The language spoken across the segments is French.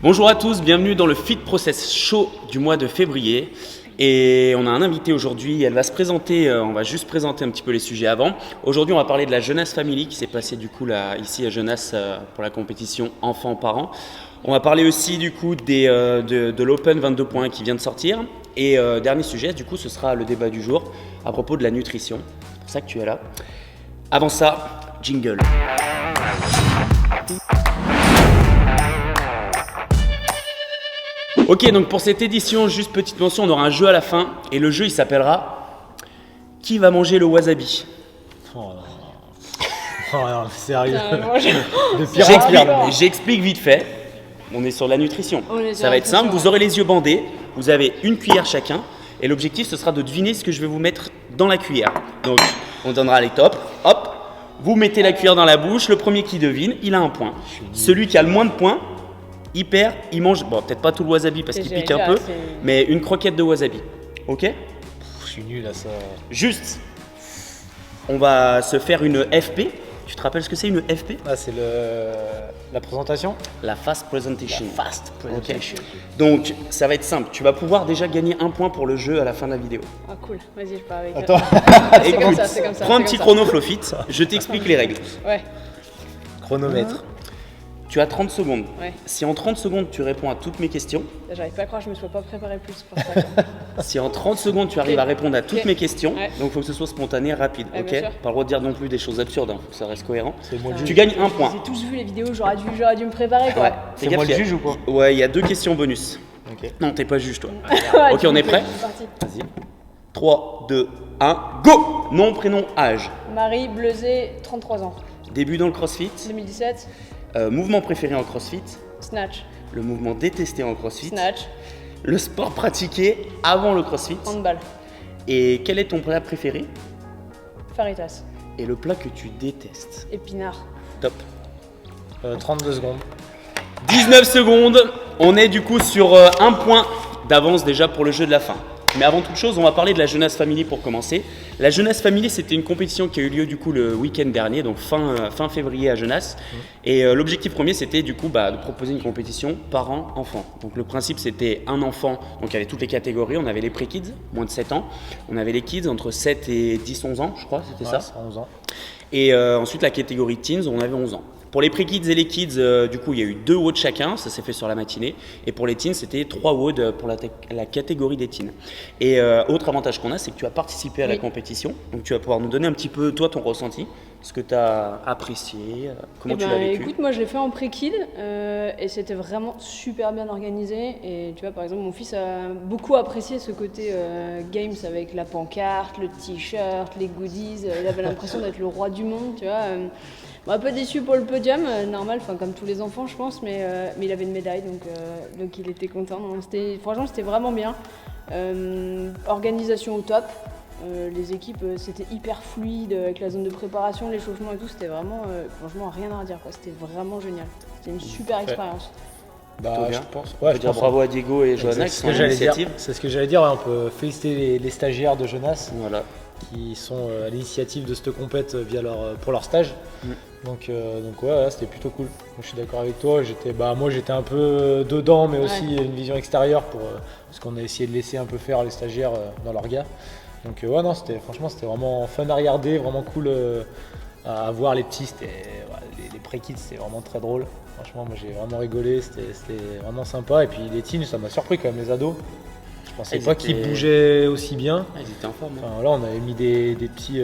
Bonjour à tous, bienvenue dans le Fit Process Show du mois de février. Et on a un invité aujourd'hui, elle va se présenter, on va juste présenter un petit peu les sujets avant. Aujourd'hui, on va parler de la Jeunesse Family qui s'est passée du coup là, ici à Genasse pour la compétition enfants-parents. On va parler aussi du coup de l'Open 22 points qui vient de sortir. Et dernier sujet, du coup, ce sera le débat du jour à propos de la nutrition. C'est pour ça que tu es là. Avant ça, jingle. Ok, donc pour cette édition, juste petite mention, on aura un jeu à la fin. Et le jeu, il s'appellera « Qui va manger le wasabi ?» Oh non, sérieux. De pire en pire. J'explique vite fait. On est sur la nutrition. Ça va être simple, vous aurez les yeux bandés, vous avez une cuillère chacun. Et l'objectif, ce sera de deviner ce que je vais vous mettre dans la cuillère. Donc, on donnera les tops, hop. Vous mettez la cuillère dans la bouche, le premier qui devine, il a un point. Celui qui a le moins de points, il perd, il mange, bon peut-être pas tout le wasabi parce qu'il pique un peu, mais une croquette de wasabi. Ok ? Je suis nul à ça. Juste, on va se faire une FP. Tu te rappelles ce que c'est une FP ? Ah, c'est la présentation. La Fast Presentation. Fast presentation. Ok. Donc ça va être simple, tu vas pouvoir déjà gagner un point pour le jeu à la fin de la vidéo. Ah cool, vas-y je pars avec. Attends. C'est comme ça, c'est comme ça. Prends un petit chrono Flowfit, je t'explique les règles. Ouais, Chronomètre. Tu as 30 secondes. ouais. Si en 30 secondes tu réponds à toutes mes questions, Là, j'arrive pas à croire que je me sois pas préparé plus pour ça. quoi. si en 30 secondes tu arrives à répondre à toutes Ok. mes questions, Ouais. donc il faut que ce soit spontané, rapide, Ouais, ok ? bien sûr. Pas le droit de dire non plus des choses absurdes, faut que ça reste cohérent. C'est moi le Tu juge. gagnes un point. J'ai tous vu les vidéos, j'aurais dû me préparer quoi. Ouais. C'est Fais gaffe, moi le il y a- juge ou quoi ? Ouais, il y a 2 questions bonus. Ok. Non, t'es pas juge toi. Ouais, Ok, on est prêt ? C'est parti. Vas-y. 3, 2, 1, go ! Nom, prénom, âge. Marie Bleuzé, 33 ans. Début dans le crossfit. 2017, Mouvement préféré en crossfit. Snatch. Le mouvement détesté en crossfit. Snatch, Le sport pratiqué avant le crossfit. handball. Et quel est ton plat préféré ? Faritas. Et le plat que tu détestes. Épinard. Top. 32 secondes. 19 secondes. On est du coup sur un point d'avance déjà pour le jeu de la fin. Mais avant toute chose, on va parler de la Jeunesse Family pour commencer. La Jeunesse Family, c'était une compétition qui a eu lieu du coup le week-end dernier, donc fin février à Genasse. Et l'objectif premier, c'était du coup de proposer une compétition parents-enfants. Donc le principe, c'était un enfant, donc il y avait toutes les catégories. On avait les pré-kids, moins de 7 ans. On avait les kids entre 7 et 10-11 ans, je crois, c'était ça. 11 ans. Et ensuite, la catégorie teens, on avait 11 ans. Pour les pré-kids et les kids, du coup, il y a eu 2 WOD chacun, ça s'est fait sur la matinée. Et pour les teens, c'était 3 WOD pour la catégorie des teens. Et autre avantage qu'on a, c'est que tu as participé à la Oui. compétition. Donc tu vas pouvoir nous donner un petit peu, toi, ton ressenti, ce que tu as apprécié, comment Eh tu ben, l'as vécu. écoute, moi je l'ai fait en pré-kid et c'était vraiment super bien organisé. Et tu vois, par exemple, mon fils a beaucoup apprécié ce côté games avec la pancarte, le t-shirt, les goodies. Il avait l'impression d'être le roi du monde, tu vois. Bon, un peu déçu pour le podium, normal, comme tous les enfants, je pense, mais il avait une médaille, donc il était content. Non, franchement, c'était vraiment bien. Organisation au top. Les équipes, c'était hyper fluide avec la zone de préparation, l'échauffement et tout. C'était vraiment, franchement, rien à redire, quoi. C'était vraiment génial. C'était une super expérience. Bah, Plutôt bien. je pense. On Ouais, peut je dire pense. bravo à Diego et Johanna qui C'est ce sont que à j'allais dire. l'initiative. C'est ce que j'allais dire. Ouais, on peut féliciter les stagiaires de Genasse Voilà. qui sont à l'initiative de cette compète pour leur stage. Donc ouais, c'était plutôt cool. Donc, je suis d'accord avec toi. Moi j'étais un peu dedans, mais aussi une vision extérieure parce qu'on a essayé de laisser un peu faire les stagiaires dans leur gars. Donc ouais, non, franchement c'était vraiment fun à regarder, vraiment cool à voir les petits. Les pré-kids, c'était vraiment très drôle. Franchement, moi j'ai vraiment rigolé, c'était vraiment sympa. Et puis les teens, ça m'a surpris quand même, les ados. Je pensais Ils pas étaient- qu'ils bougeaient aussi bien. Ah, ils étaient en forme. hein. Enfin, là, on avait mis des petits,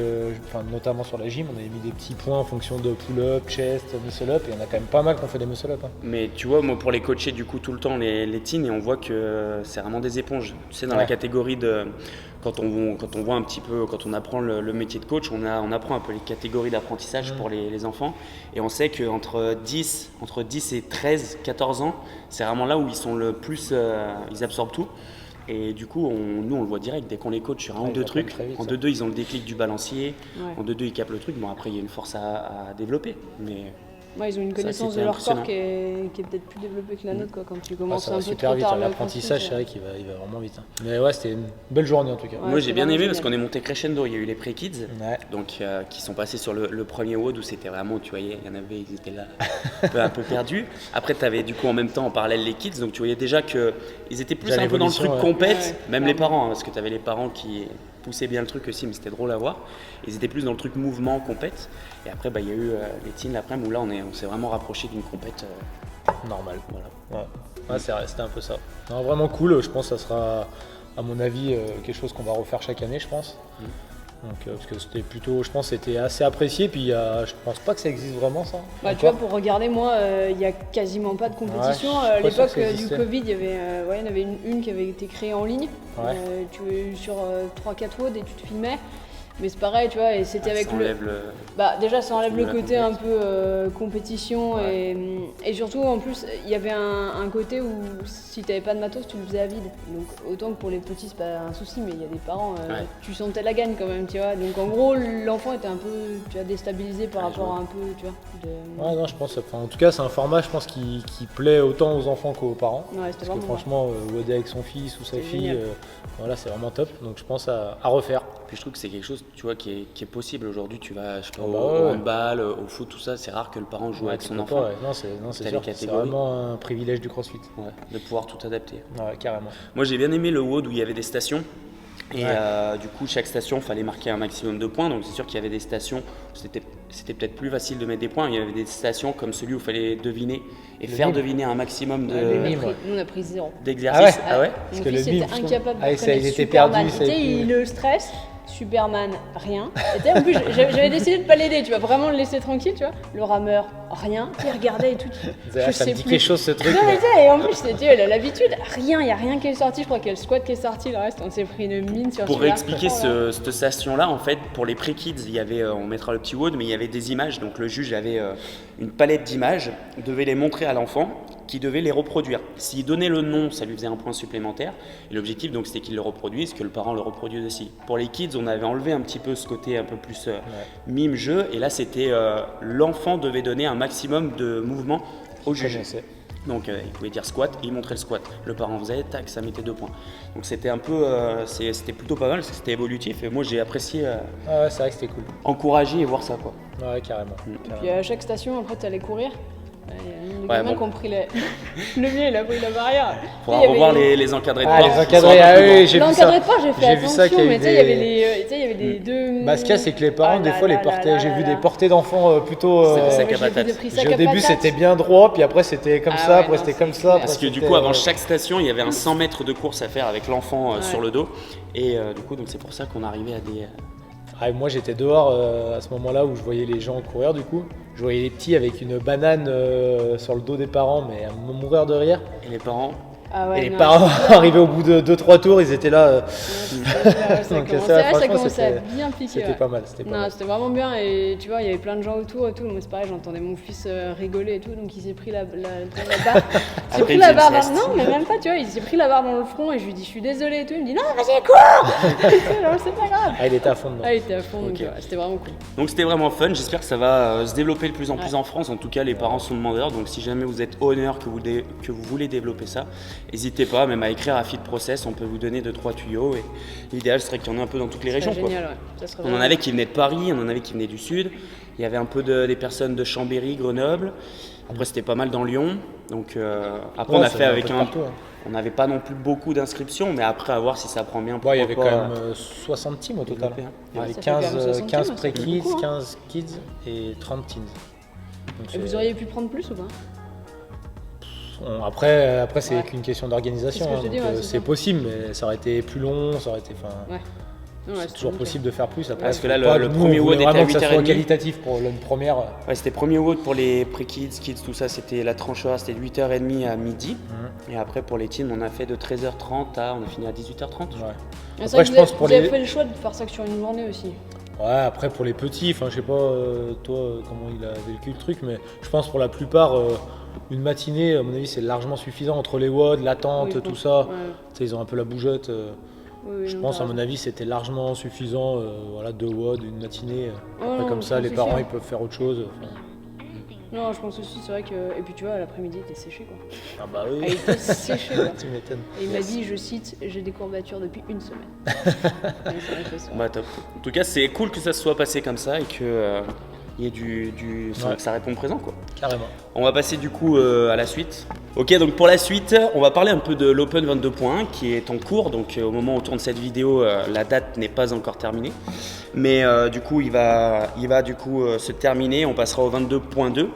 notamment sur la gym, on avait mis des petits points en fonction de pull-up, chest, muscle-up, et il y en a quand même pas mal qui ont fait des muscle-up. Hein. Mais tu vois, moi pour les coacher du coup tout le temps les teens, et on voit que c'est vraiment des éponges. Tu sais, dans la Ouais. catégorie de. Quand on voit un petit peu, quand on apprend le métier de coach, on apprend un peu les catégories d'apprentissage pour les enfants. Et on sait qu'entre 10 et 13, 14 ans, c'est vraiment là où ils sont le plus. Ils absorbent tout. Et du coup, nous on le voit direct, dès qu'on les coach sur un ou Ouais, deux ils apprennent trucs, très vite, en ça. 2-2 ils ont le déclic du balancier, Ouais. en 2-2 ils capent le truc. Bon, après il y a une force à développer. Mais Ouais, ils ont une Ça, connaissance c'était de leur impressionnant. corps qui est peut-être plus développée que la nôtre, quoi, quand tu Ouais, commences ça un va peu super trop vite, tard. hein. le L'apprentissage, c'est crossfit, vrai qu'il va vraiment vite. Hein. Mais ouais, c'était une belle journée en tout cas. Ouais, Moi j'ai c'est bien vraiment aimé parce génial. qu'on est monté crescendo, il y a eu les pré-kids, Ouais. donc qui sont passés sur le premier WOD où c'était vraiment, tu voyais, il y en avait, ils étaient là un peu perdus. Après tu avais du coup en même temps en parallèle les kids, donc tu voyais déjà qu'ils étaient plus Déjà un peu dans le truc l'évolution, ouais. compète, Ouais, même les clairement. parents, hein, parce que tu avais les parents qui poussaient bien le truc aussi, mais c'était drôle à voir. Ils étaient plus dans le truc mouvement, compète. Et après il y a eu les teens l'après-midi où là on s'est vraiment rapproché d'une compète. Normal. Voilà. Ouais, c'est vrai, c'était un peu ça. Non, vraiment cool, je pense que ça sera, à mon avis, quelque chose qu'on va refaire chaque année, je pense. Donc, parce que c'était plutôt, je pense, c'était assez apprécié, puis je pense pas que ça existe vraiment ça. Bah, tu vois, pour regarder, moi, il n'y a quasiment pas de compétition. Ouais, je suis À pas sûr l'époque que ça du existait. Covid, il y en avait une qui avait été créée en ligne. Ouais. Sur 3-4 WOD et tu te filmais. Mais c'est pareil, tu vois, et c'était avec Ça enlève le... Bah, déjà, ça enlève de le la côté compète. un peu compétition et surtout, en plus, il y avait un côté où si t'avais pas de matos, tu le faisais à vide. Donc, autant que pour les petits, c'est pas un souci, mais il y a des parents, Ouais. tu sentais la gagne quand même, tu vois. Donc, en gros, l'enfant était un peu, tu vois, déstabilisé par Ouais, rapport je vois. à un peu, tu vois. Ouais, non, je pense, enfin, en tout cas, c'est un format, je pense, qui plaît autant aux enfants qu'aux parents. Ouais, c'était Parce que vraiment franchement, WOD avec son fils ou sa C'était fille, génial. voilà, c'est vraiment top. Donc, je pense à refaire. Puis je trouve que c'est quelque chose, tu vois, qui est possible aujourd'hui. Tu vas, je sais pas, Ah au, bah au ouais. handball, au foot, tout ça, c'est rare que le parent joue avec tu son peux enfant. pas, ouais. Non, c'est T'as sûr, les c'est catégories. vraiment un privilège du CrossFit. Ouais, de pouvoir tout adapter. Ouais, carrément. Moi j'ai bien aimé le WOD où il y avait des stations. Et Ouais. du coup, chaque station, fallait marquer un maximum de points. Donc c'est sûr qu'il y avait des stations où c'était peut-être plus facile de mettre des points. Il y avait des stations comme celui où il fallait deviner et faire mime. deviner un maximum Nous, on a mime, pris- ouais. nous, on a pris 0. d'exercices. Ah ouais Mon Parce que fils le mime, était je trouve- incapable Ah, de ça, connaître il était Superman. perdu, Tu ça sais, avait plus- il le stress, Superman, rien. Et tu sais, en plus, j'avais décidé de pas l'aider, tu vois, vraiment le laisser tranquille, tu vois. Le rameur, rien. Il regardait et tout. Ah, ça me dit quelque chose ce truc. Non, mais là. tu sais, et en plus, elle a l'habitude, rien, il n'y a rien qui est sorti. Je crois qu'il y a le squat qui est sorti, le reste, on s'est pris une mine sur Pour celui-là. réexpliquer Oh là. cette station-là, en fait, pour les pré-kids, il y avait, on mettra le petit WOD, mais il y avait des images. Donc le juge avait une palette d'images, devait les montrer à l'enfant, qui devait les reproduire. S'il donnait le nom, ça lui faisait un point supplémentaire. Et l'objectif, donc, c'était qu'il le reproduise, que le parent le reproduise aussi. Pour les kids, on avait enlevé un petit peu ce côté un peu plus mime-jeu. Et là, c'était l'enfant devait donner un maximum de mouvements au Je juge. connaissais. Donc il pouvait dire squat et il montrait le squat. Le parent faisait, tac, ça mettait 2 points. Donc c'était un peu, c'était plutôt pas mal parce que c'était évolutif et moi j'ai apprécié Ah ouais, c'est vrai que c'était cool. encourager et voir ça quoi. Ouais, carrément. Puis à chaque station, après, tu allais courir. Il y a des Ouais, gamins bon. qui ont pris le mien, il a pris la barrière. Faudra Il y avait revoir les- les encadrés de Ah, porte. les qui encadrés, sont un peu ah plus oui, grands. j'ai vu ça. L'encadré de part, j'ai fait J'ai vu ça qu'il y attention, a mais eu tu sais, il y avait des- tu sais, il y avait des deux. Bah, ce qu'il y a, c'est que les parents, Ah des là fois, les là portaient. là J'ai là vu là. des portées d'enfants plutôt. C'est des sacs à J'ai vu patates. des prix sacs Au à début, patates. c'était bien droit, puis après, c'était comme Ah ça, ouais, après, non, c'était c'est comme ça. clair. après, Parce que du c'était- coup, avant chaque station, il y avait un 100 mètres de course à faire avec l'enfant Ouais. sur le dos. Et du coup, donc c'est pour ça qu'on arrivait à des. Ah, et moi, j'étais dehors à ce moment-là où je voyais les gens courir, du coup. Je voyais les petits avec une banane sur le dos des parents, mais à mourir de rire. Et les parents. Ah ouais, Et les non, parents, c'est clair. arrivés au bout de 2-3 tours, ils étaient là. Ça Donc, commençait ça, ça franchement, commençait à c'était- bien piquer. C'était ouais. pas mal. C'était pas Non, mal. c'était vraiment bien et tu vois, il y avait plein de gens autour et tout. Moi, c'est pareil, j'entendais mon fils rigoler et tout, donc il s'est pris la barre. Il s'est Après, pris il la faisait barre une sieste. Non, mais même pas, tu vois, il s'est pris la barre dans le front et je lui dis, je suis désolée et tout. Il me dit, non, vas-y, cours Tu sais, genre, c'est pas grave. Ah, il était à fond dedans. Ah, il était à fond, donc Ok. ouais, c'était vraiment cool. Donc c'était vraiment fun, j'espère que ça va se développer de plus en plus Ouais. en France. En tout cas, les parents sont demandeurs, donc si jamais vous êtes honneur que vous voulez développer ça, n'hésitez pas même à écrire à Fit Process, on peut vous donner 2-3 tuyaux. Et l'idéal serait qu'il y en ait un peu dans toutes les C'est régions. quoi. génial, ouais. Ça serait On en vraiment- avait qui venaient de Paris, on en avait qui venaient du Sud, il y avait un peu des personnes de Chambéry, Grenoble. Après c'était pas mal dans Lyon, donc après Ouais, on a ça fait vient un avec peu de un... partout, hein. On n'avait pas non plus beaucoup d'inscriptions, mais après à voir si ça prend bien. Ouais, il y avait pourquoi quand pas, même 60 teams au total. développer, hein. Il y Ouais. avait Ça fait quand même 60 teams, 15 ça fait pré-kids, beaucoup, hein. 15 kids et 30 teens. Donc, Et c'est- vous auriez pu prendre plus ou pas Après c'est Ouais. qu'une question d'organisation. C'est ce que hein, je te dis, donc, ouais, c'est c'est ça. possible, mais ça aurait été plus long, ça aurait été. Enfin, Ouais. Non, ouais, c'est toujours nickel. possible de faire plus. Après, Parce que faut là, pas- le nous, premier on WOD voulait était à vraiment que ça soit 8h30. qualitatif pour une première. Ouais, c'était premier WOD pour les pré-kids, kids, tout ça, c'était la tranche horaire, c'était de 8h30 à midi. Et après pour les teens, on a fait de 13h30 à, on a fini à 18h30. Ouais. Ah, Après, c'est vrai que je vous avez- pense pour vous avez les- fait le choix de faire ça que sur une journée aussi. Ouais, après pour les petits, enfin je sais pas toi comment il a vécu le truc, mais je pense pour la plupart une matinée, à mon avis c'est largement suffisant entre les WOD, l'attente, Oui, je tout pense. ça. Ouais. Tu sais, ils ont un peu la bougeotte. Oui, Je non, pense t'as à mon raison. avis c'était largement suffisant, voilà 2 WOD, une matinée. Oh, Après non, comme ça ça les suffit, parents hein. ils peuvent faire autre chose. Enfin, Non, je pense aussi, c'est vrai que. Et puis tu vois, l'après-midi, il était séché quoi. Ah bah oui. Ah, il était séché quoi. Tu m'étonnes. Et il m'a dit, je cite, j'ai des courbatures depuis une semaine. Et ça m'a fait ça. Bah top. En tout cas, c'est cool que ça se soit passé comme ça et que il y ait que ça réponde présent quoi. Carrément. On va passer du coup à la suite. Ok, donc pour la suite, on va parler un peu de l'Open 22 points qui est en cours. Donc au moment où on tourne cette vidéo, la date n'est pas encore terminée. Mais du coup, il va du coup se terminer. On passera au 22.2.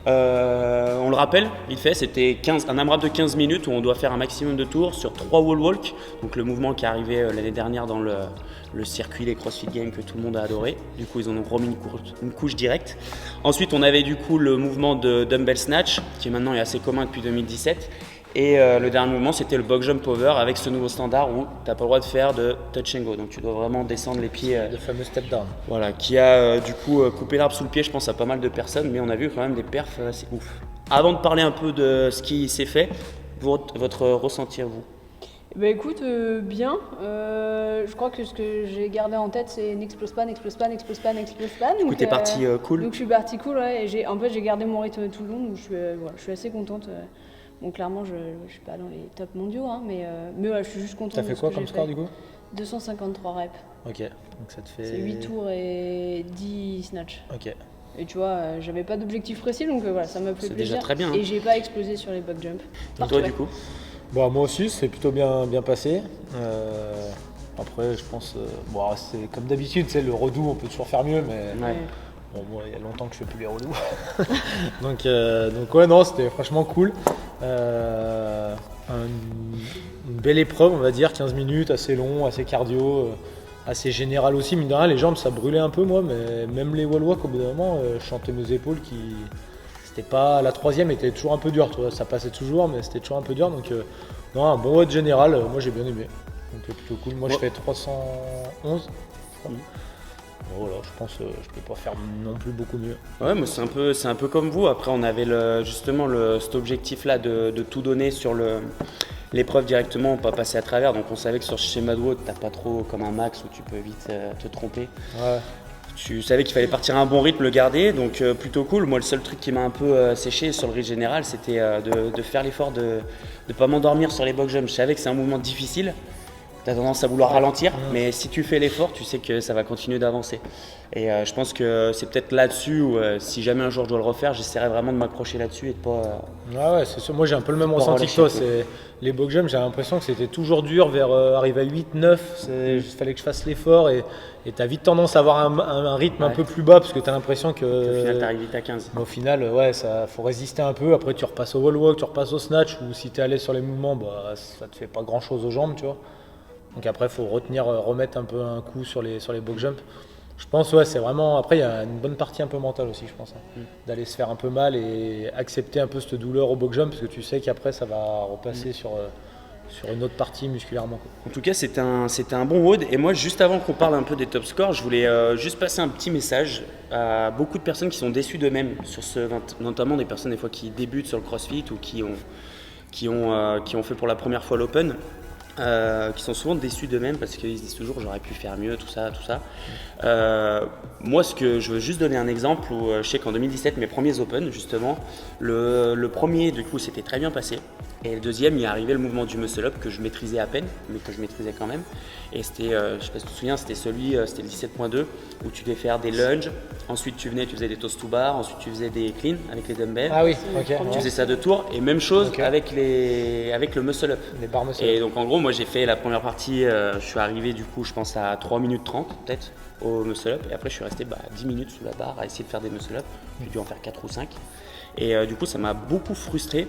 On le rappelle, vite fait, c'était un AMRAP de 15 minutes où on doit faire un maximum de tours sur 3 wall walk, donc le mouvement qui est arrivé l'année dernière dans le circuit des CrossFit Games que tout le monde a adoré. Du coup, ils en ont remis une couche directe. Ensuite, on avait du coup le mouvement de dumbbell snatch qui maintenant est assez commun depuis 2017. Et le dernier mouvement, c'était le box jump over avec ce nouveau standard où tu n'as pas le droit de faire de touch and go. Donc tu dois vraiment descendre les pieds. Le fameux step down. Voilà, qui a du coup coupé l'arbre sous le pied, je pense, à pas mal de personnes, mais on a vu quand même des perfs assez ouf. Avant de parler un peu de ce qui s'est fait, votre ressenti à vous? Bah écoute, bien. Je crois que ce que j'ai gardé en tête, c'est n'explose pas, n'explose pas, n'explose pas, n'explose pas. Du coup, t'es parti cool. Donc je suis parti cool, ouais. Et en fait, j'ai gardé mon rythme tout le long, donc je suis assez contente. Bon, clairement, je suis pas dans les tops mondiaux, hein, mais ouais, je suis juste contente. T'as fait quoi comme score du coup? 253 reps. Ok, donc ça te fait. C'est 8 tours et 10 snatch. Ok. Et tu vois, j'avais pas d'objectif précis, donc voilà, ça m'a fait C'est plaisir. déjà très bien, hein. Et j'ai pas explosé sur les box jumps. Et toi, du coup? Bon, moi aussi, c'est plutôt bien passé. Après, je pense, bon, c'est comme d'habitude, c'est le redout, on peut toujours faire mieux, mais Ouais. bon, moi, il y a longtemps que je fais plus les redouts. donc ouais, non, c'était franchement cool. Une belle épreuve, on va dire, 15 minutes, assez long, assez cardio, assez général aussi. Mine de rien, les jambes, ça brûlait un peu, moi, mais même les wall walk, au bout d'un moment, je sentais mes épaules qui. C'était pas. La troisième était toujours un peu dure, tu vois, ça passait toujours, mais c'était toujours un peu dur. Donc, non, un bon WOD général, moi j'ai bien aimé. Donc, plutôt cool. Moi, je fais 311. Voilà, je pense que je peux pas faire non plus beaucoup mieux. Ouais, mais c'est un peu comme vous. Après, on avait justement cet objectif-là de tout donner sur l'épreuve directement, pas passer à travers. Donc, on savait que sur ce schéma de WOD, t'as pas trop comme un max où tu peux vite te tromper. Ouais. Tu savais qu'il fallait partir à un bon rythme, le garder, donc plutôt cool. Moi, le seul truc qui m'a un peu séché sur le rythme général, c'était de faire l'effort de ne pas m'endormir sur les box jumps. Je savais que c'est un mouvement difficile, tu as tendance à vouloir ralentir, mais si tu fais l'effort, tu sais que ça va continuer d'avancer. Et je pense que c'est peut-être là-dessus où si jamais un jour je dois le refaire, j'essaierai vraiment de m'accrocher là-dessus et de pas... Ouais, c'est sûr. Moi, j'ai un peu le même ressenti que toi. Les box jumps, j'ai l'impression que c'était toujours dur vers arriver à 8, 9. Il fallait que je fasse l'effort et tu as vite tendance à avoir un rythme un peu plus bas parce que tu as l'impression que. Au final, tu arrives vite à 15. Au final, ouais, ça faut résister un peu. Après, tu repasses au wall walk, tu repasses au snatch ou si tu es à l'aise sur les mouvements, bah, ça te fait pas grand chose aux jambes, tu vois. Donc après, il faut remettre un peu un coup sur les box jumps. Je pense, ouais, c'est vraiment. Après, il y a une bonne partie un peu mentale aussi, je pense. D'aller se faire un peu mal et accepter un peu cette douleur au box jump parce que tu sais qu'après, ça va repasser sur une autre partie musculairement. En tout cas, c'était un bon WOD. Et moi, juste avant qu'on parle un peu des top scores, je voulais juste passer un petit message à beaucoup de personnes qui sont déçues d'eux-mêmes, notamment des personnes des fois qui débutent sur le CrossFit ou qui ont fait pour la première fois l'Open. Qui sont souvent déçus d'eux-mêmes parce qu'ils se disent toujours j'aurais pu faire mieux, tout ça. Moi, ce que je veux juste donner un exemple où je sais qu'en 2017, mes premiers Open, justement, le premier, du coup, s'était très bien passé. Et le deuxième, il est arrivé le mouvement du muscle up que je maîtrisais à peine, mais que je maîtrisais quand même. Et c'était, je sais pas si tu te souviens, c'était le 17.2 où tu devais faire des lunges. Ensuite, tu faisais des toast to bar. Ensuite, tu faisais des cleans avec les dumbbells. Ah oui, ok. Tu faisais ça 2 tours. Et même chose avec le muscle up. Les barres muscle Et up. donc, en gros, moi, j'ai fait la première partie. Je suis arrivé, du coup, je pense à 3 minutes 30 peut-être au muscle up. Et après, je suis resté 10 minutes sous la barre à essayer de faire des muscle up. J'ai dû en faire 4 ou 5. Et du coup, ça m'a beaucoup frustré.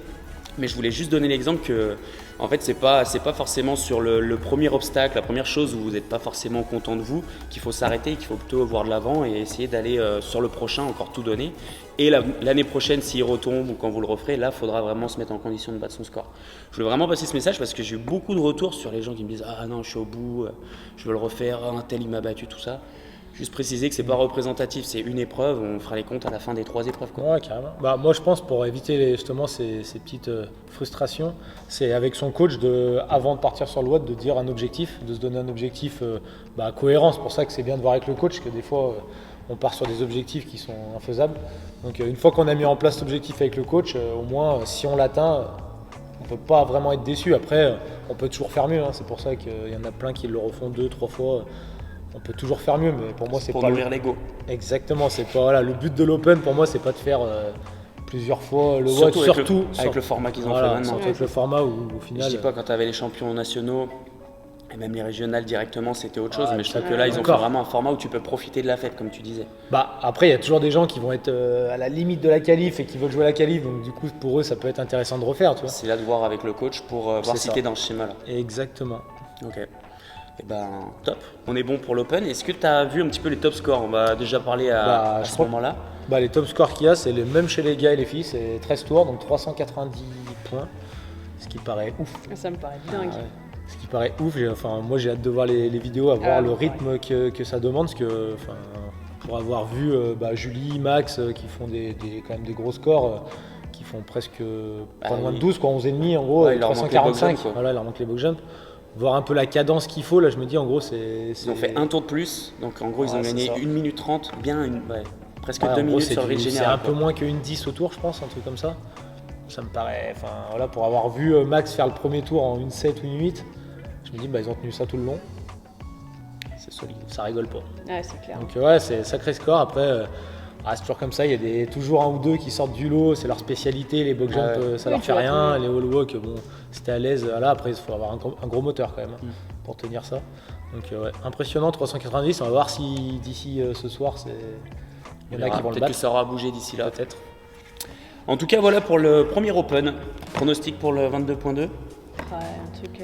Mais je voulais juste donner l'exemple que, en fait, c'est pas forcément sur le premier obstacle, la première chose où vous n'êtes pas forcément content de vous, qu'il faut s'arrêter, qu'il faut plutôt voir de l'avant et essayer d'aller sur le prochain, encore tout donner. Et l'année prochaine, s'il retombe ou quand vous le referez, là, il faudra vraiment se mettre en condition de battre son score. Je voulais vraiment passer ce message parce que j'ai eu beaucoup de retours sur les gens qui me disent « Ah non, je suis au bout, je veux le refaire, un tel il m'a battu, tout ça ». Juste préciser que c'est pas représentatif, c'est une épreuve, on fera les comptes à la fin des 3 épreuves. Quoi. Ouais, carrément. Moi, je pense pour éviter justement ces petites frustrations, c'est avec son coach, avant de partir sur le WOD, de dire un objectif, de se donner un objectif cohérent. C'est pour ça que c'est bien de voir avec le coach, que des fois, on part sur des objectifs qui sont infaisables. Donc une fois qu'on a mis en place l'objectif avec le coach, au moins si on l'atteint, on ne peut pas vraiment être déçu. Après, on peut toujours faire mieux, hein. C'est pour ça qu'il y en a plein qui le refont 2-3 fois. On peut toujours faire mieux, mais pour moi c'est pour pas nourrir l'ego. Exactement, c'est pas voilà, le but de l'Open pour moi c'est pas de faire plusieurs fois le WOD, Surtout avec le format qu'ils ont fait maintenant. Surtout avec le format où au final. Je dis pas quand tu avais les champions nationaux et même les régionales directement c'était autre chose, mais je trouve que ouais, là ils ont fait encore. vraiment un format où tu peux profiter de la fête comme tu disais. Bah après il y a toujours des gens qui vont être à la limite de la qualif et qui veulent jouer à la qualif, donc du coup pour eux ça peut être intéressant de refaire, tu vois. C'est là de voir avec le coach pour voir C'est si ça. t'es dans ce schéma là. Exactement. Ok. Et ben top, on est bon pour l'Open. Est-ce que tu as vu un petit peu les top scores? On va déjà parler à je ce crois- moment-là. Bah, les top scores qu'il y a, c'est les mêmes chez les gars et les filles, c'est 13 tours, donc 390 points, ce qui paraît ouf. Ça me paraît dingue. Ouais. Ce qui paraît ouf, moi j'ai hâte de voir les vidéos, à voir le rythme que ça demande, parce que pour avoir vu Julie, Max qui font quand même des gros scores, qui font presque pas loin de 12, quoi, 11,5 en gros, Ouais, il leur manque les box 345, jumps, quoi. voilà, il leur manque les box jumps. Voir un peu la cadence qu'il faut, là je me dis en gros c'est. Ils ont fait un tour de plus, donc en gros ils ont Ouais, c'est gagné ça. 1 minute 30, presque Ouais, 2 en gros, minutes c'est sur le rythme c'est général. un peu quoi. moins qu'une 10 au tour, je pense, un truc comme ça. Ça me paraît, pour avoir vu Max faire le premier tour en une 7 ou une 8, je me dis ils ont tenu ça tout le long. C'est solide, ça rigole pas. Ouais, c'est clair. Donc ouais, c'est sacré score. Après, c'est toujours comme ça, il y a toujours un ou deux qui sortent du lot, c'est leur spécialité, les box jumps, ça Oui, leur tu fait vas rien, tenir. les wall walk, bon, c'était à l'aise. Là, après, il faut avoir un gros moteur quand même pour tenir ça. Donc ouais, impressionnant, 390, on va voir si d'ici ce soir, il y en a qui vont le Peut-être battre. que ça aura bougé d'ici là. Peut-être. En tout cas, voilà pour le premier Open. Pronostic pour le 22.2. Ouais, un truc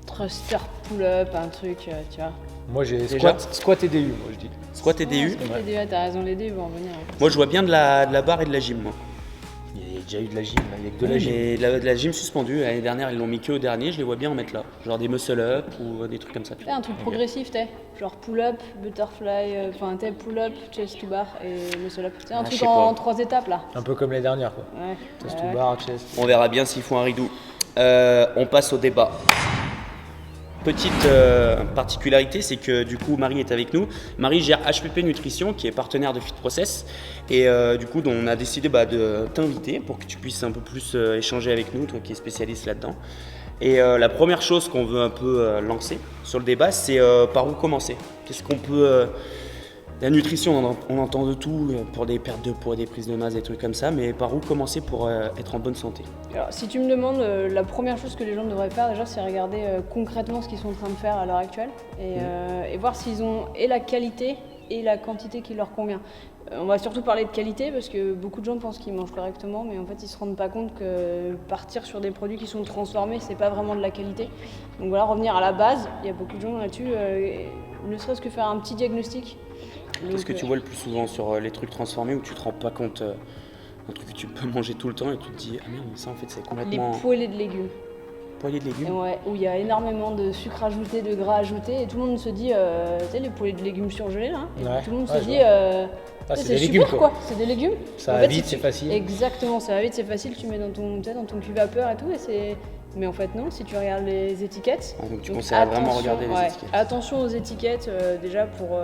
thruster pull-up, un truc, tu vois. Moi j'ai Déjà squat et DU, moi je dis. Squat et DU. Les DU, t'as raison, les DU vont en venir. Moi je vois bien de la barre et de la gym. Moi. Il y a déjà eu de la gym, il y a que de la gym. Mais de la gym suspendue. L'année dernière ils l'ont mis que au dernier, je les vois bien en mettre là. Genre des muscle up ou des trucs comme ça. tu vois. Un truc progressif, genre pull-up, butterfly, pull-up, chest to bar et muscle up. Un je truc sais en pas. 3 étapes là. Un peu comme les dernières quoi. Ouais. Toast ouais. to bar, chest. On verra bien s'ils font un ridou. On passe au débat. Petite particularité, c'est que du coup Marie est avec nous. Marie gère HPP Nutrition qui est partenaire de Fit Process et du coup on a décidé de t'inviter pour que tu puisses un peu plus échanger avec nous, toi qui es spécialiste là-dedans. Et la première chose qu'on veut un peu lancer sur le débat, c'est par où commencer. Qu'est-ce qu'on peut... la nutrition, on entend de tout pour des pertes de poids, des prises de masse, des trucs comme ça, mais par où commencer pour être en bonne santé? Alors, si tu me demandes, la première chose que les gens devraient faire déjà, c'est regarder concrètement ce qu'ils sont en train de faire à l'heure actuelle et voir s'ils ont et la qualité et la quantité qui leur convient. On va surtout parler de qualité parce que beaucoup de gens pensent qu'ils mangent correctement, mais en fait ils se rendent pas compte que partir sur des produits qui sont transformés, c'est pas vraiment de la qualité. Donc voilà, revenir à la base. Il y a beaucoup de gens là-dessus, ne serait-ce que faire un petit diagnostic. Qu'est-ce que tu vois le plus souvent sur les trucs transformés où tu te rends pas compte un truc que tu peux manger tout le temps et tu te dis ah merde mais ça en fait c'est Les complètement poêlées de légumes. poêlée de légumes. Ouais, où il y a énormément de sucre ajouté, de gras ajouté, et tout le monde se dit, tu sais, les poêlées de légumes surgelés là, et Ouais, tout le monde ouais, se je dit, Ah, c'est c'est des super légumes quoi. c'est des légumes. Ça En va fait, vite, si c'est tu- facile. Exactement, ça va vite, c'est facile, tu mets dans ton cuvapeur et tout, et c'est. Mais en fait non, si tu regardes les étiquettes. Ah, donc tu conseilles vraiment regarder les étiquettes. Attention aux étiquettes déjà pour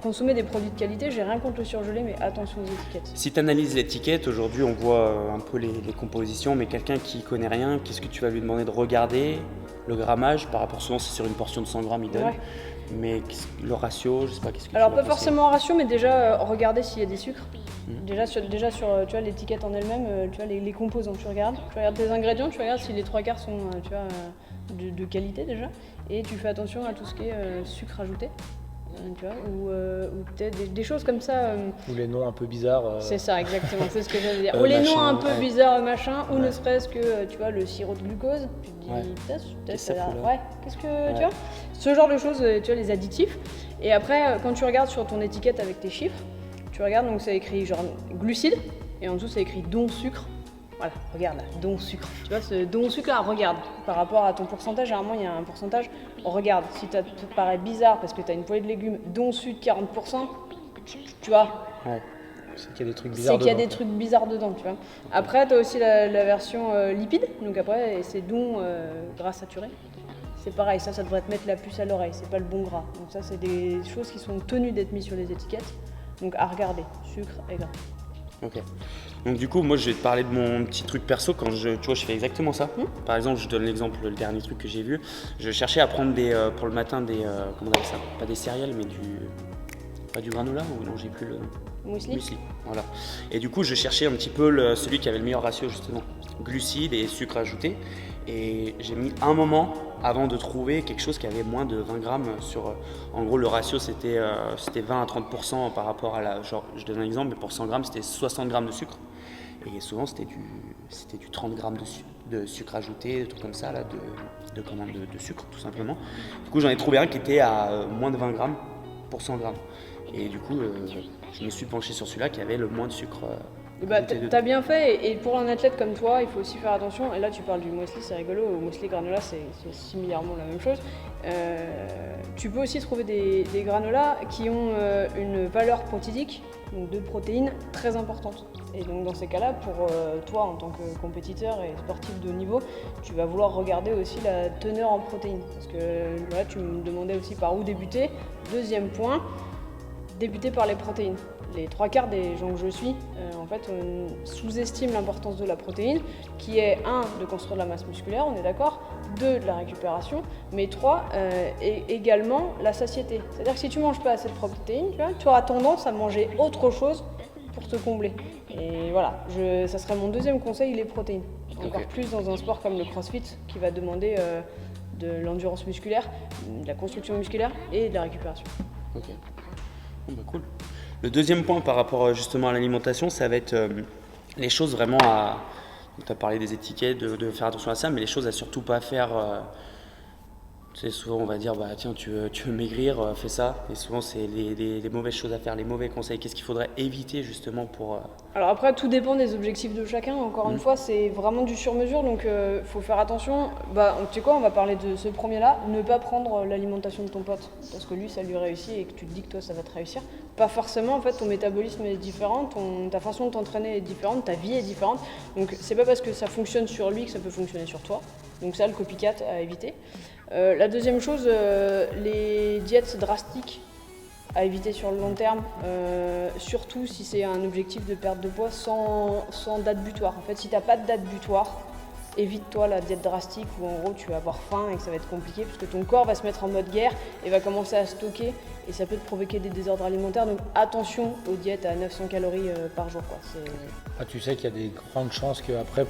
consommer des produits de qualité, j'ai rien contre le surgelé, mais attention aux étiquettes. Si tu analyses l'étiquette, aujourd'hui on voit un peu les compositions, mais quelqu'un qui connaît rien, qu'est-ce que tu vas lui demander de regarder? Le grammage, par rapport souvent c'est sur une portion de 100 grammes il donne, Ouais. mais le ratio, je sais pas, qu'est-ce que Alors tu vas pas conseiller? forcément en ratio, mais déjà regarder s'il y a des sucres. Déjà sur tu vois, l'étiquette en elle-même, tu vois les composants, tu regardes tes ingrédients, tu regardes si les 3/4 sont de qualité déjà, et tu fais attention à tout ce qui est sucre ajouté, tu vois, ou peut-être des choses comme ça. Ou les noms un peu bizarres. C'est ça exactement, c'est ce que j'allais dire. Ou les noms machin, un peu ouais. bizarres machin, ou Ouais. ne serait-ce que tu vois le sirop de glucose. Tu te dis Ouais. peut-être Qu'est-ce ça que a ça l'air- fout là ouais, qu'est-ce que tu vois, ce genre de choses, tu vois les additifs. Et après quand tu regardes sur ton étiquette avec tes chiffres, tu regardes donc c'est écrit genre glucides et en dessous c'est écrit don sucre. Voilà, regarde là, don sucre. Tu vois, ce don sucre là, regarde. Par rapport à ton pourcentage, généralement il y a un pourcentage. Regarde, si ça te paraît bizarre parce que tu as une poêlée de légumes, don sucre 40%, tu vois, Ouais. C'est qu'il y a des trucs c'est bizarres. qu'il y a dedans, des trucs bizarres dedans, tu vois. Après, tu as aussi la version lipide, donc après, c'est don gras saturé. C'est pareil, ça devrait te mettre la puce à l'oreille, c'est pas le bon gras. Donc ça, c'est des choses qui sont tenues d'être mises sur les étiquettes. Donc à regarder, sucre et gras. Ok. Donc du coup, moi je vais te parler de mon petit truc perso quand tu vois, je fais exactement ça. Par exemple, je donne l'exemple, le dernier truc que j'ai vu. Je cherchais à prendre pour le matin comment on appelle ça? Pas des céréales, mais pas du granola ou non, j'ai plus le Muesli. Voilà. Et du coup, je cherchais un petit peu celui qui avait le meilleur ratio justement, glucides et sucre ajouté. Et j'ai mis un moment avant de trouver quelque chose qui avait moins de 20 grammes sur. En gros, le ratio c'était 20 à 30% par rapport à genre, je donne un exemple, mais pour 100 grammes, c'était 60 grammes de sucre. Et souvent, c'était du 30 grammes de sucre ajouté, des trucs comme ça, là, de sucre, tout simplement. Du coup, j'en ai trouvé un qui était à moins de 20 grammes pour 100 grammes. Et du coup, je me suis penché sur celui-là qui avait le moins de sucre. T'as bien fait, et pour un athlète comme toi, il faut aussi faire attention. Et là, tu parles du muesli, c'est rigolo. Au muesli granola, c'est similairement la même chose. Tu peux aussi trouver des granolas qui ont une valeur protéique, donc de protéines, très importante. Et donc dans ces cas-là, pour toi en tant que compétiteur et sportif de haut niveau, tu vas vouloir regarder aussi la teneur en protéines. Parce que là, tu me demandais aussi par où débuter. Deuxième point, débuter par les protéines. Les 3/4 des gens que je suis, en fait, sous-estiment l'importance de la protéine, qui est 1, de construire de la masse musculaire, on est d'accord, 2, de la récupération, mais 3, et également la satiété. C'est-à-dire que si tu ne manges pas assez de protéines, tu auras tendance à manger autre chose pour te combler. Et voilà, ça serait mon deuxième conseil, les protéines. Encore plus dans un sport comme le CrossFit, qui va demander de l'endurance musculaire, de la construction musculaire et de la récupération. Ok, bon, bah, cool. Le deuxième point par rapport justement à l'alimentation, ça va être les choses vraiment à. Tu as parlé des étiquettes, de faire attention à ça, mais les choses à surtout pas faire. Tu sais, souvent on va dire, bah tiens, tu veux maigrir, fais ça. Et souvent c'est les mauvaises choses à faire, les mauvais conseils. Qu'est-ce qu'il faudrait éviter justement pour. Alors après, tout dépend des objectifs de chacun. Encore une fois, c'est vraiment du sur-mesure, donc faut faire attention. Bah, tu sais quoi, on va parler de ce premier-là. Ne pas prendre l'alimentation de ton pote, parce que lui, ça lui réussit et que tu te dis que toi, ça va te réussir. Pas forcément, en fait, ton métabolisme est différent, ta façon de t'entraîner est différente, ta vie est différente. Donc c'est pas parce que ça fonctionne sur lui que ça peut fonctionner sur toi. Donc ça, le copycat à éviter. La deuxième chose, les diètes drastiques à éviter sur le long terme, surtout si c'est un objectif de perte de poids sans date butoir. En fait, si tu n'as pas de date butoir, évite-toi la diète drastique où en gros tu vas avoir faim et que ça va être compliqué parce que ton corps va se mettre en mode guerre et va commencer à stocker et ça peut te provoquer des désordres alimentaires. Donc attention aux diètes à 900 calories par jour, quoi. Tu sais qu'il y a des grandes chances qu'après,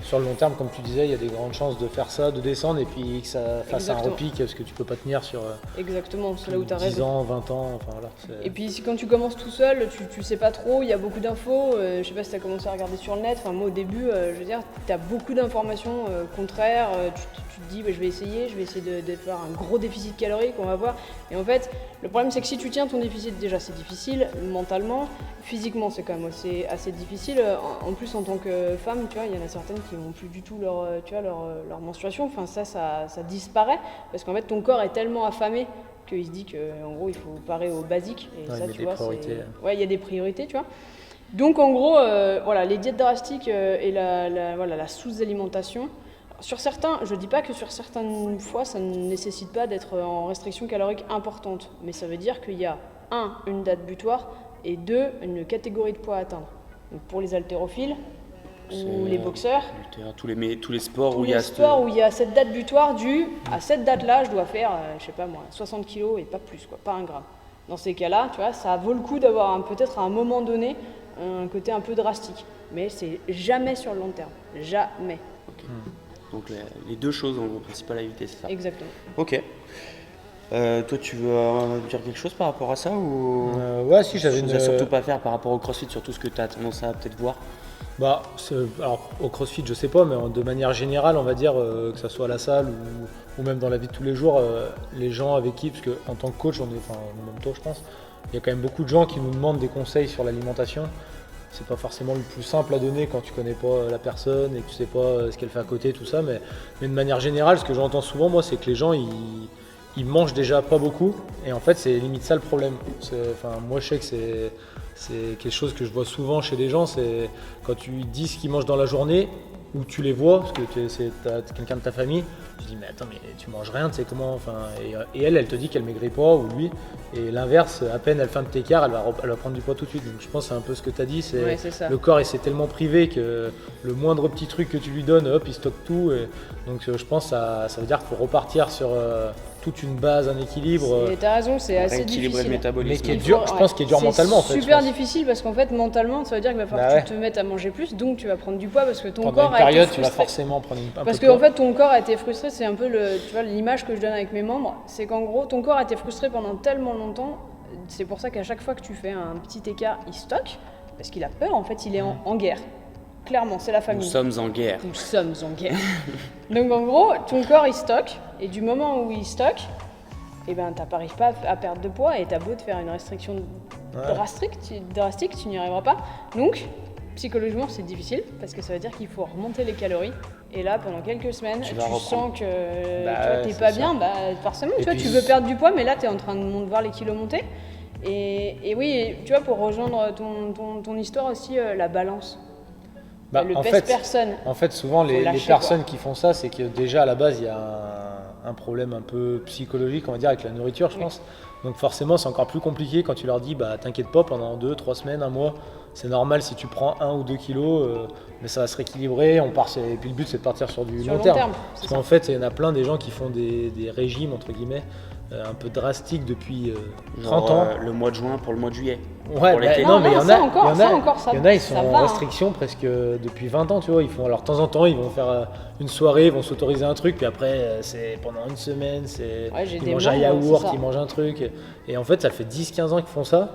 sur le long terme, comme tu disais, il y a des grandes chances de faire ça, de descendre et puis que ça fasse un repique parce que tu peux pas tenir sur Exactement, c'est là où tu as 10 raison. ans, 20 ans, enfin voilà. Et puis quand tu commences tout seul, tu sais pas trop, il y a beaucoup d'infos, je sais pas si tu as commencé à regarder sur le net, enfin moi au début, je veux dire, tu as beaucoup d'informations contraires, tu te dis bah, je vais essayer de faire un gros déficit calorique, on va voir. Et en fait, le problème c'est que si tu tiens ton déficit, déjà c'est difficile mentalement, physiquement c'est quand même assez difficile. En plus en tant que femme, tu vois, il y en a certaines qui n'ont plus du tout leur menstruation, enfin ça disparaît, parce qu'en fait ton corps est tellement affamé qu'il se dit qu'en gros il faut parer au basique, et ça tu vois, il y a des priorités, tu vois. Donc en gros, voilà, les diètes drastiques et la sous-alimentation. Sur certains, je dis pas que sur certaines fois ça ne nécessite pas d'être en restriction calorique importante, mais ça veut dire qu'il y a une date butoir et 2, une catégorie de poids à atteindre. Donc pour les haltérophiles ou les boxeurs, tous les sports où il y a cette date butoir à cette date-là, je dois faire, je sais pas moi, 60 kg et pas plus, quoi, pas 1 gramme. Dans ces cas-là, tu vois, ça vaut le coup d'avoir peut-être à un moment donné un côté un peu drastique, mais c'est jamais sur le long terme, jamais. Okay. Donc les deux choses en gros principales à éviter, c'est ça. Exactement. Ok. Toi, tu veux dire quelque chose par rapport à ça ou ouais, si j'avais à surtout pas faire par rapport au CrossFit, surtout ce que tu as tendance à peut-être voir. Bah, alors au CrossFit, je sais pas, mais de manière générale, on va dire que ça soit à la salle ou même dans la vie de tous les jours, les gens avec qui, parce qu'en tant que coach, même toi, je pense, il y a quand même beaucoup de gens qui nous demandent des conseils sur l'alimentation. C'est pas forcément le plus simple à donner quand tu connais pas la personne et que tu sais pas ce qu'elle fait à côté, tout ça, mais de manière générale, ce que j'entends souvent, moi, c'est que les gens, ils mangent déjà pas beaucoup et en fait c'est limite ça le problème. Moi je sais que c'est quelque chose que je vois souvent chez les gens, c'est quand tu dis ce qu'ils mangent dans la journée, ou tu les vois, parce que t'as quelqu'un de ta famille, tu dis mais attends mais tu manges rien, tu sais comment, enfin, et elle te dit qu'elle maigrit pas, ou lui, et l'inverse, à peine elle fait un petit écart, elle va prendre du poids tout de suite. Donc je pense que c'est un peu ce que tu as dit, Ouais, c'est ça. le corps il s'est tellement privé que le moindre petit truc que tu lui donnes, hop, il stocke tout, et donc je pense que ça veut dire qu'il faut repartir sur toute une base, un équilibre. T'as raison, c'est assez Rééquilibrer difficile. le métabolisme. Mais qui est dur, je pense qu'il est dur mentalement en fait. C'est super difficile parce qu'en fait mentalement ça veut dire qu'il va falloir Bah que tu te mettes à manger plus, donc tu vas prendre du poids parce que ton Pendant corps une a été période, frustré. tu vas forcément prendre un peu Parce de que en poids. fait ton corps a été frustré, c'est un peu tu vois, l'image que je donne avec mes membres, c'est qu'en gros ton corps a été frustré pendant tellement longtemps, c'est pour ça qu'à chaque fois que tu fais un petit écart, il stocke, parce qu'il a peur, en fait il est en guerre. Clairement, c'est la famille. Nous sommes en guerre. Nous sommes en guerre. Donc en gros, ton corps il stocke, et du moment où il stocke, eh ben t'arrives pas à perdre de poids, et t'as beau te faire une restriction drastique, tu n'y arriveras pas. Donc, psychologiquement c'est difficile, parce que ça veut dire qu'il faut remonter les calories. Et là, pendant quelques semaines, tu sens que t'es pas bien, forcément, tu vois, tu veux perdre du poids, mais là t'es en train de voir les kilos monter. Et oui, tu vois, pour rejoindre ton histoire aussi, la balance. Le pèse-personne. En fait, souvent, les personnes qui font ça, c'est que déjà à la base, il y a un problème un peu psychologique, on va dire, avec la nourriture, je pense. Donc forcément, c'est encore plus compliqué quand tu leur dis, t'inquiète pas, pendant 2, 3 semaines, un mois, c'est normal si tu prends 1 ou 2 kilos, mais ça va se rééquilibrer. Et puis le but, c'est de partir sur du long terme. Parce qu'en fait, il y en a plein des gens qui font des régimes, entre guillemets, un peu drastiques depuis 30 ans. Le mois de juin pour le mois de juillet. Ouais, mais il y en a, ils sont en va, restriction presque depuis 20 ans, tu vois. Ils font, alors de temps en temps, ils vont faire une soirée, ils vont s'autoriser un truc, puis après, c'est pendant une semaine, ils mangent un yaourt, ils mangent un truc. Et en fait, ça fait 10-15 ans qu'ils font ça.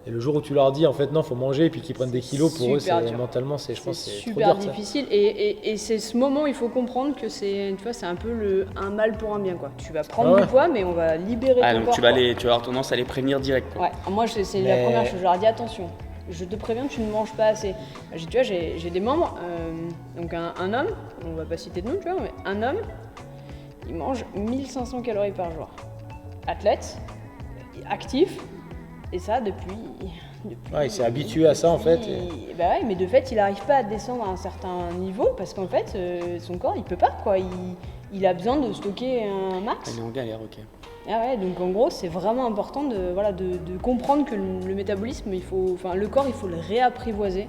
Et le jour où tu leur dis, en fait, non, faut manger, et puis qu'ils prennent des kilos, pour eux, mentalement, je pense c'est super trop dur, difficile. Et c'est ce moment où il faut comprendre que c'est un peu un mal pour un bien, quoi. Tu vas prendre du poids, mais on va libérer ton donc corps. tu vas avoir tendance à les prévenir direct, quoi. Ouais, moi, c'est la première chose. Je leur dis attention, je te préviens, tu ne manges pas assez. Tu vois, j'ai des membres, donc un homme, on va pas citer de nom, tu vois, mais un homme, il mange 1500 calories par jour. Athlète, actif. Et ça depuis il s'est habitué à ça en fait. Bah ouais, mais de fait, il n'arrive pas à descendre à un certain niveau parce qu'en fait, son corps, il peut pas, quoi. Il a besoin de stocker un max. Il est en galère, ok. Ah ouais, donc en gros, c'est vraiment important de comprendre que le métabolisme, le corps, il faut le réapprivoiser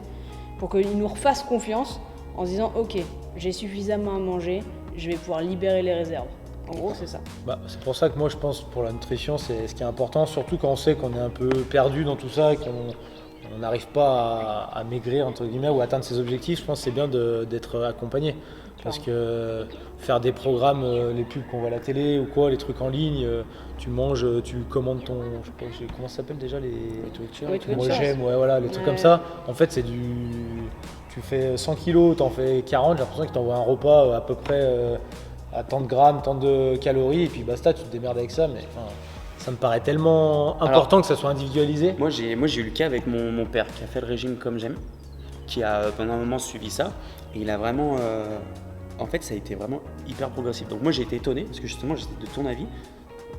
pour qu'il nous refasse confiance en se disant, ok, j'ai suffisamment à manger, je vais pouvoir libérer les réserves. En gros, c'est ça. C'est pour ça que moi, je pense pour la nutrition, c'est ce qui est important, surtout quand on sait qu'on est un peu perdu dans tout ça, qu'on n'arrive pas à maigrir, entre guillemets, ou atteindre ses objectifs. Je pense que c'est bien d'être accompagné. Parce que faire des programmes, les pubs qu'on voit à la télé ou quoi, les trucs en ligne, tu manges, tu commandes ton. Je sais pas, comment ça s'appelle déjà les Moi j'aime, les trucs comme ça. En fait, c'est tu fais 100 kilos, t'en fais 40, j'ai l'impression qu'ils t'envoient un repas à peu près. À tant de grammes, tant de calories, et puis basta, tu te démerdes avec ça, mais ça me paraît tellement important que ça soit individualisé. Moi j'ai eu le cas avec mon père qui a fait le régime comme j'aime, qui a pendant un moment suivi ça, et il a vraiment, en fait ça a été vraiment hyper progressif. Donc moi j'ai été étonné, parce que justement j'étais de ton avis,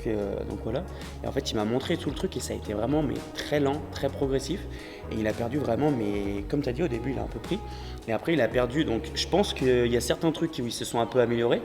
donc voilà, et en fait il m'a montré tout le truc, et ça a été vraiment très lent, très progressif, et il a perdu vraiment, mais comme tu as dit au début il a un peu pris, et après il a perdu, donc je pense qu'il y a certains trucs qui se sont un peu améliorés.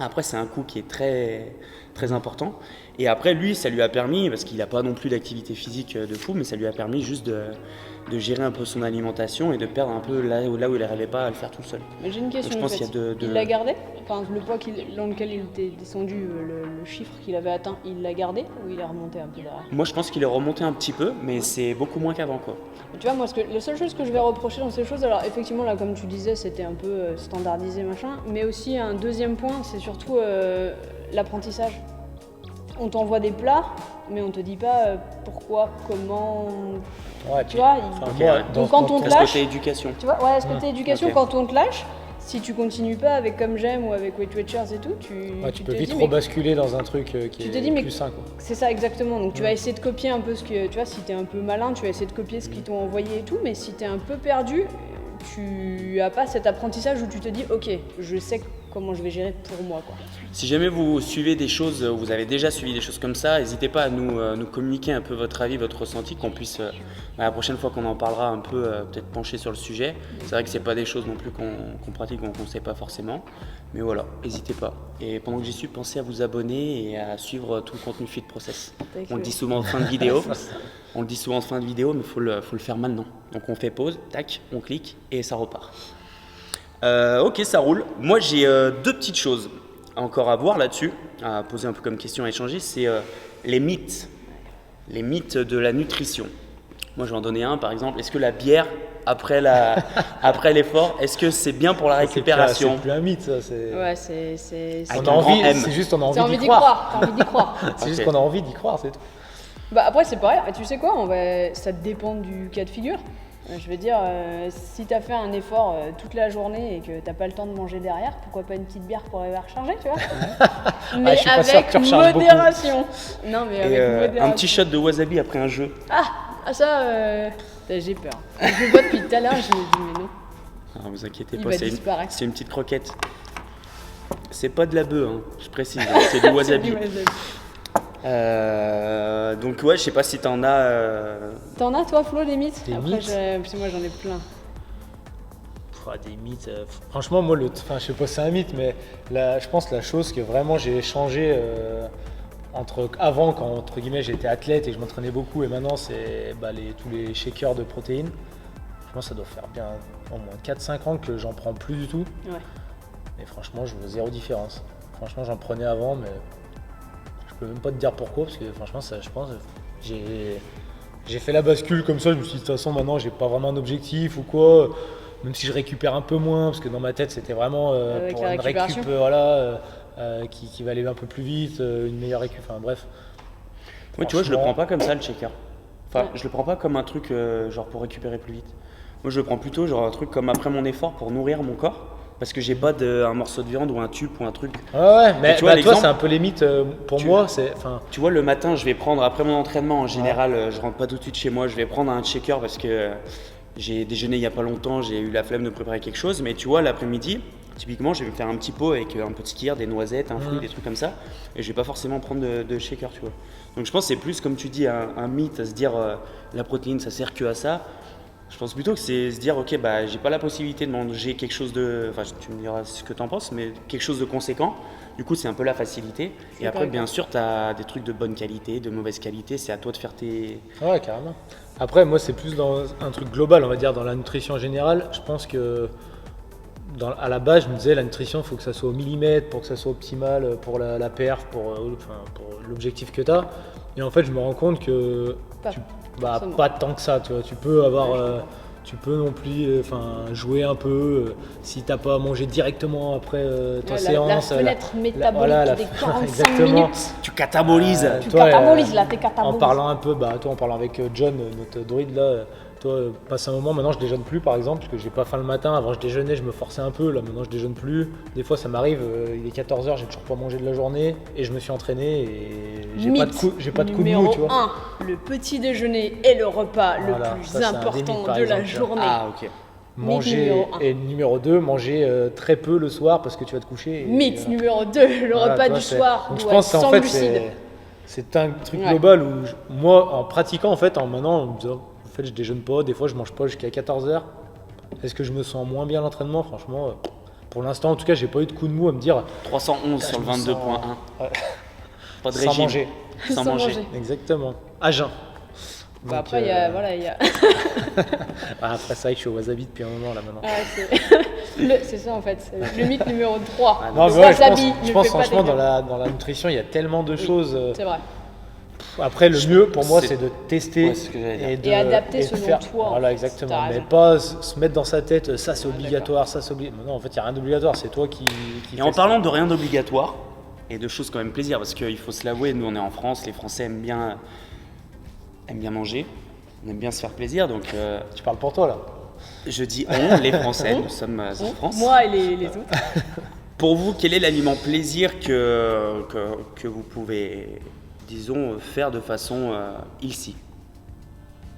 Après, c'est un coût qui est très, très important. Et après, lui, ça lui a permis, parce qu'il n'a pas non plus d'activité physique de fou, mais ça lui a permis juste de gérer un peu son alimentation et de perdre un peu là où il n'arrivait pas à le faire tout seul. Mais j'ai une question. Donc, je pense qu'il y a Il l'a gardé ? Enfin, le poids dans lequel il était descendu, le chiffre qu'il avait atteint, il l'a gardé ou il est remonté un peu derrière ? Moi, je pense qu'il est remonté un petit peu, mais c'est beaucoup moins qu'avant, quoi. Tu vois, moi, la seule chose que je vais reprocher dans ces choses, alors effectivement, là, comme tu disais, c'était un peu standardisé, machin, mais aussi un deuxième point, c'est surtout l'apprentissage. On t'envoie des plats, mais on te dit pas pourquoi, comment. Ouais, tu vois, donc quand on te lâche. Est-ce que éducation ? Tu vois, est-ce que t'es éducation, quand on te lâche, si tu continues pas avec Comme J'aime ou avec Weight Watchers et tout, tu peux vite rebasculer dans un truc qui est plus sain, quoi. C'est ça exactement. Donc tu vas essayer de copier un peu ce que, tu vois, si t'es un peu malin, tu vas essayer de copier ce qu'ils t'ont envoyé et tout, mais si t'es un peu perdu, tu as pas cet apprentissage où tu te dis, ok, je sais comment je vais gérer pour moi, quoi. Si jamais vous suivez des choses, vous avez déjà suivi des choses comme ça, n'hésitez pas à nous communiquer un peu votre avis, votre ressenti, qu'on puisse, la prochaine fois qu'on en parlera, un peu peut-être pencher sur le sujet. C'est vrai que c'est pas des choses non plus qu'on pratique, qu'on ne sait pas forcément, mais voilà, n'hésitez pas. Et pendant que j'y suis, pensez à vous abonner et à suivre tout le contenu Fit Process. On le dit souvent en fin de vidéo, mais faut le faire maintenant. Donc on fait pause, tac, on clique et ça repart. Ok, ça roule. Moi j'ai deux petites choses encore à voir là-dessus, à poser un peu comme question à échanger, c'est les mythes de la nutrition. Moi je vais en donner un par exemple, est-ce que la bière après l'effort, est-ce que c'est bien pour la récupération? C'est plus un mythe, ça. C'est... Ouais, c'est... Avec On a un grand envie, M. c'est juste on a T'as envie d'y croire. T'as envie d'y croire. C'est juste Ok. qu'on a envie d'y croire, c'est tout. Bah après c'est pareil, tu sais quoi, ça dépend du cas de figure. Je veux dire, si t'as fait un effort toute la journée et que t'as pas le temps de manger derrière, pourquoi pas une petite bière pour arriver à recharger, tu vois? Mais je suis pas sûr avec que tu recharges beaucoup. modération. Non mais Et avec modération. un petit shot de wasabi après un jeu. Ah ça, j'ai peur. Je le vois depuis tout à l'heure, je me dis mais non. Ah, vous inquiétez Il pas, va c'est disparaître. une petite croquette. C'est pas de la bœuf, hein, je précise, hein, c'est du wasabi. C'est du wasabi. Donc ouais, je sais pas si t'en as. T'en as toi Flo des mythes? Des Après, mythes parce que moi j'en ai plein. Des mythes. Franchement, moi, je sais pas si c'est un mythe, mais je pense que la chose que vraiment j'ai changé avant, quand entre guillemets j'étais athlète et que je m'entraînais beaucoup, et maintenant c'est tous les shakers de protéines. Je pense que ça doit faire bien au moins 4-5 ans que j'en prends plus du tout. Ouais. Et franchement, je vois zéro différence. Franchement, j'en prenais avant, mais je peux même pas te dire pourquoi, parce que franchement, ça, je pense, j'ai fait la bascule comme ça. Je me suis dit, de toute façon, maintenant, j'ai pas vraiment d'objectif ou quoi. Même si je récupère un peu moins, parce que dans ma tête, c'était vraiment Avec pour la une récupération. récup qui va aller un peu plus vite, une meilleure récup, enfin bref. Oui, tu vois, je le Franchement- prends pas comme ça le shaker. Enfin, Ouais. je le prends pas comme un truc genre pour récupérer plus vite. Moi, je le prends plutôt genre un truc comme après mon effort pour nourrir mon corps. Parce que j'ai pas un morceau de viande ou un tube ou un truc. Ouais, mais tu vois, toi, l'exemple- c'est un peu les mythes. Pour Tu- moi, c'est. Enfin, Tu vois, le matin, je vais prendre, après mon entraînement, en général, je rentre pas tout de suite chez moi, je vais prendre un shaker parce que j'ai déjeuné il y a pas longtemps, j'ai eu la flemme de préparer quelque chose. Mais tu vois, l'après-midi, typiquement, je vais me faire un petit pot avec un peu de skyr, des noisettes, un fruit, des trucs comme ça. Et je vais pas forcément prendre de shaker, tu vois. Donc je pense que c'est plus, comme tu dis, un mythe à se dire la protéine, ça sert que à ça. Je pense plutôt que c'est se dire, ok, bah, j'ai pas la possibilité de manger quelque chose de. Enfin, tu me diras ce que t'en penses, mais quelque chose de conséquent. Du coup, c'est un peu la facilité. Et après, correct. bien sûr, tu as des trucs de bonne qualité, de mauvaise qualité. C'est à toi de faire tes. ouais, carrément. Après, moi, c'est plus dans un truc global, on va dire, dans la nutrition en général. Je pense que à la base, je me disais, la nutrition, il faut que ça soit au millimètre pour que ça soit optimal pour la perf, pour l'objectif que tu as. Et en fait, je me rends compte que Pas forcément. pas tant que ça. Tu vois. Tu peux avoir, tu peux non plus jouer un peu si tu n'as pas mangé directement après ta Ouais, séance. la fenêtre métabolique voilà, des 45 exactement. minutes. Tu catabolises. Tu Toi, catabolises là, t'es En catabolises. parlant un peu, toi en parlant avec John, notre druide là, toi passe un moment, maintenant je déjeune plus par exemple, parce que j'ai pas faim le matin, avant je déjeunais, je me forçais un peu, là maintenant je déjeune plus. Des fois ça m'arrive, il est 14h, j'ai toujours pas mangé de la journée, et je me suis entraîné, et j'ai pas de coup de mou, numéro tu vois. 1, le petit déjeuner est le repas Voilà, le plus ça, c'est un des important mythes, par de la exemple. journée. Ah, ok. Manger, numéro un. et numéro 2, manger très peu le soir parce que tu vas te coucher. Et, Mythe voilà. numéro 2, le Voilà, repas tu vois, du soir donc je doit pense être que sans en fait, glucides. c'est un truc Ouais. global où moi, en pratiquant, en fait, en me disant, en fait, je déjeune pas, des fois, je mange pas jusqu'à 14h. Est-ce que je me sens moins bien à l'entraînement? Franchement, pour l'instant, en tout cas, j'ai pas eu de coup de mou à me dire 311 sur le je me sens- 22.1. Ouais. Pas de sans régime. manger. Sans manger. Exactement. À jeun. Bah, Donc, après, il y a, voilà, il y a... après, c'est vrai que je suis au wasabi depuis un moment là maintenant. Ah, c'est ça en fait, c'est le mythe numéro 3. Non, le mais ouais, wasabi je ne pense fait pas franchement, des gains. dans la nutrition, il y a tellement de choses. C'est vrai. Après, le mieux pour moi, c'est- c'est de tester Ouais, c'est ce que j'allais dire. Et adapter de selon faire. toi, en Voilà, fait. exactement. T'as Mais raison. pas se mettre dans sa tête, ça c'est obligatoire, ça c'est obligatoire. Non, en fait, il n'y a rien d'obligatoire, c'est toi qui Et en fais ça. parlant de rien d'obligatoire et de choses quand même plaisir, parce qu'il faut se l'avouer, nous on est en France, les Français aiment bien manger, on aime bien se faire plaisir, donc Tu parles pour toi là. je dis on, les Français, nous sommes en France. Moi et les autres. Pour vous, quel est l'aliment plaisir que vous pouvez, disons, faire de façon healthy?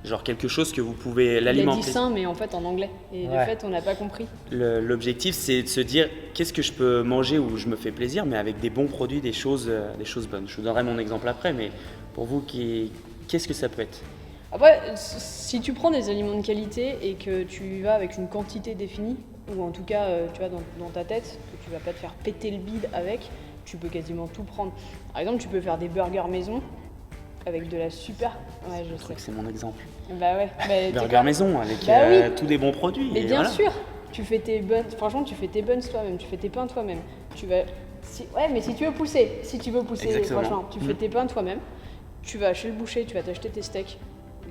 Genre quelque chose que vous pouvez Il a dit l'alimenter. sain, mais en fait en anglais. Et Ouais. le fait, on n'a pas compris. L'objectif, c'est de se dire qu'est-ce que je peux manger où je me fais plaisir, mais avec des bons produits, des choses bonnes. Je vous donnerai mon exemple après, mais pour vous, qu'est-ce que ça peut être? Après, si tu prends des aliments de qualité et que tu y vas avec une quantité définie, ou en tout cas, tu vois, dans ta tête, que tu vas pas te faire péter le bide avec, tu peux quasiment tout prendre. Par exemple, tu peux faire des burgers maison avec de la super. Ouais, je Je crois sais. que c'est mon exemple. Bah ouais. Mais Burger maison avec Bah oui. tous des bons produits. Mais et bien voilà. sûr, tu fais tes buns, franchement, tu fais tes buns toi-même, tu fais tes pains toi-même. Ouais, mais si tu veux pousser, Exactement. franchement, tu fais tes pains toi-même. Tu vas chez le boucher, tu vas t'acheter tes steaks.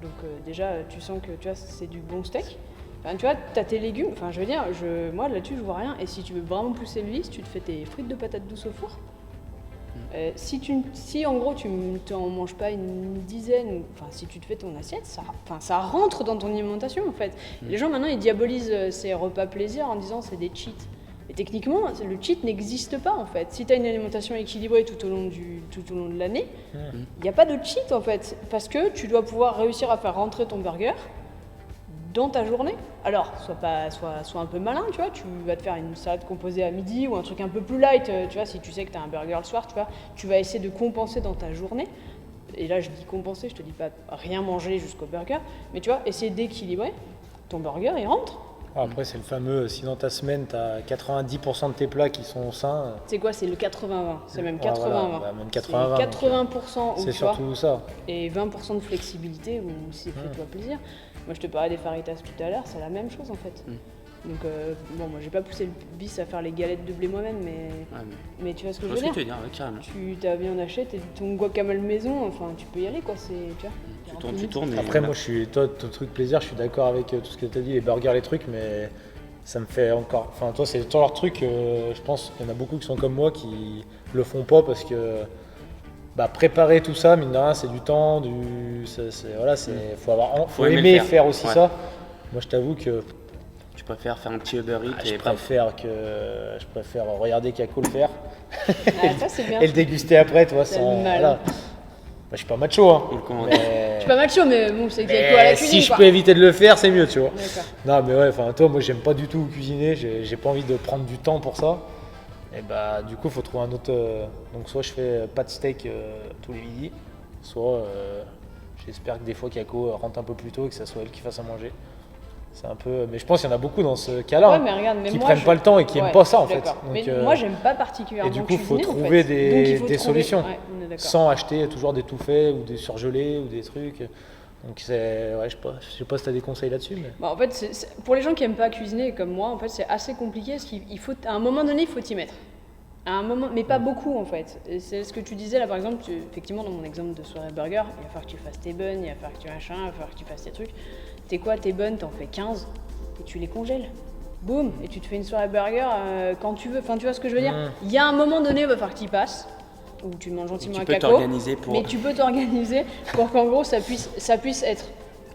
Donc déjà, tu sens que tu vois, c'est du bon steak. Enfin, tu vois, t'as tes légumes. Enfin, je veux dire, moi là-dessus, je vois rien. Et si tu veux vraiment pousser le vice, tu te fais tes frites de patates douces au four. Si en gros tu n'en manges pas une dizaine, enfin si tu te fais ton assiette, ça rentre dans ton alimentation en fait. Les gens maintenant ils diabolisent ces repas plaisir en disant c'est des cheats. Et techniquement, le cheat n'existe pas en fait. Si tu as une alimentation équilibrée tout au long de l'année, il n'y a pas de cheat en fait. Parce que tu dois pouvoir réussir à faire rentrer ton burger dans ta journée. Alors, sois un peu malin, tu vois, tu vas te faire une salade composée à midi ou un truc un peu plus light, tu vois, si tu sais que tu as un burger le soir, tu vas essayer de compenser dans ta journée. Et là, je dis compenser, je te dis pas rien manger jusqu'au burger, mais tu vois, essayer d'équilibrer. Ton burger, il rentre. Après, c'est le fameux, si dans ta semaine, tu as 90% de tes plats qui sont sains, C'est quoi? C'est le 80-20. C'est même 80-20. Ouais, voilà, bah, même 80-20, C'est 80% où c'est tu vois, surtout ça. et 20% de flexibilité où c'est fais-toi plaisir. Moi, je te parlais des faritas tout à l'heure, c'est la même chose en fait. Donc, bon, moi, j'ai pas poussé le bis à faire les galettes de blé moi-même, mais, Ouais, mais tu vois ce que je je vois veux ce que tu dire. veux dire, ouais, carrément. Tu t'as bien acheté ton guacamole maison, enfin, tu peux y aller quoi. C'est, tu vois. Tu tournes. et Après, voilà. moi, toi, ton truc plaisir, je suis d'accord avec tout ce que tu as dit, les burgers, les trucs, mais ça me fait encore. Enfin, toi, c'est ton leur truc, je pense qu'il y en a beaucoup qui sont comme moi qui le font pas parce que. Bah, préparer tout ça, mine de rien, c'est du temps, faut aimer aimer le faire. faire aussi Ouais. ça. Moi, je t'avoue que Tu préfères faire un petit Uber Eats je et pas. préfère regarder Kako le faire Ah, ça, c'est bien. et le déguster après, toi, C'est sans. mal. Voilà. Bah, je suis pas macho, hein. Ou le commander. Mais, Je suis pas macho, mais bon, c'est quelque à la cuisine si je quoi. peux éviter de le faire, c'est mieux, tu vois. D'accord. Non, mais ouais, enfin, toi, moi, j'aime pas du tout cuisiner, j'ai pas envie de prendre du temps pour ça. Et bah, du coup, faut trouver un autre. Donc, soit je fais pas de steak tous les midis, soit j'espère que des fois Kako rentre un peu plus tôt et que ça soit elle qui fasse à manger. C'est un peu. Mais je pense qu'il y en a beaucoup dans ce cas-là Ouais, hein, mais regarde, mais qui moi, prennent pas le temps et qui Ouais, aiment pas ça je en suis fait. d'accord. Donc, Mais moi, j'aime pas particulièrement et du coup, faut cuisiner, en trouver fait. Donc, il faut des trouver- solutions Ouais, on est d'accord. sans acheter toujours des tout faits ou des surgelés ou des trucs. Donc, je sais pas si tu as des conseils là-dessus. Mais... Bah, en fait, pour les gens qui aiment pas cuisiner comme moi, en fait, c'est assez compliqué parce qu'il faut, à un moment donné, il faut t'y mettre. À un moment, mais pas beaucoup en fait. Et c'est ce que tu disais là, par exemple, effectivement, dans mon exemple de soirée burger, il va falloir que tu fasses tes buns, il va falloir que tu machin, il va falloir que tu fasses tes trucs. Tes buns, t'en fais 15 et tu les congèles. Boum, et tu te fais une soirée burger quand tu veux. Enfin, tu vois ce que je veux dire? Il y a un moment donné, il va falloir que tu y passes. Ou tu manges gentiment Tu un peux caco. t'organiser pour. Mais tu peux t'organiser pour qu'en gros ça puisse être.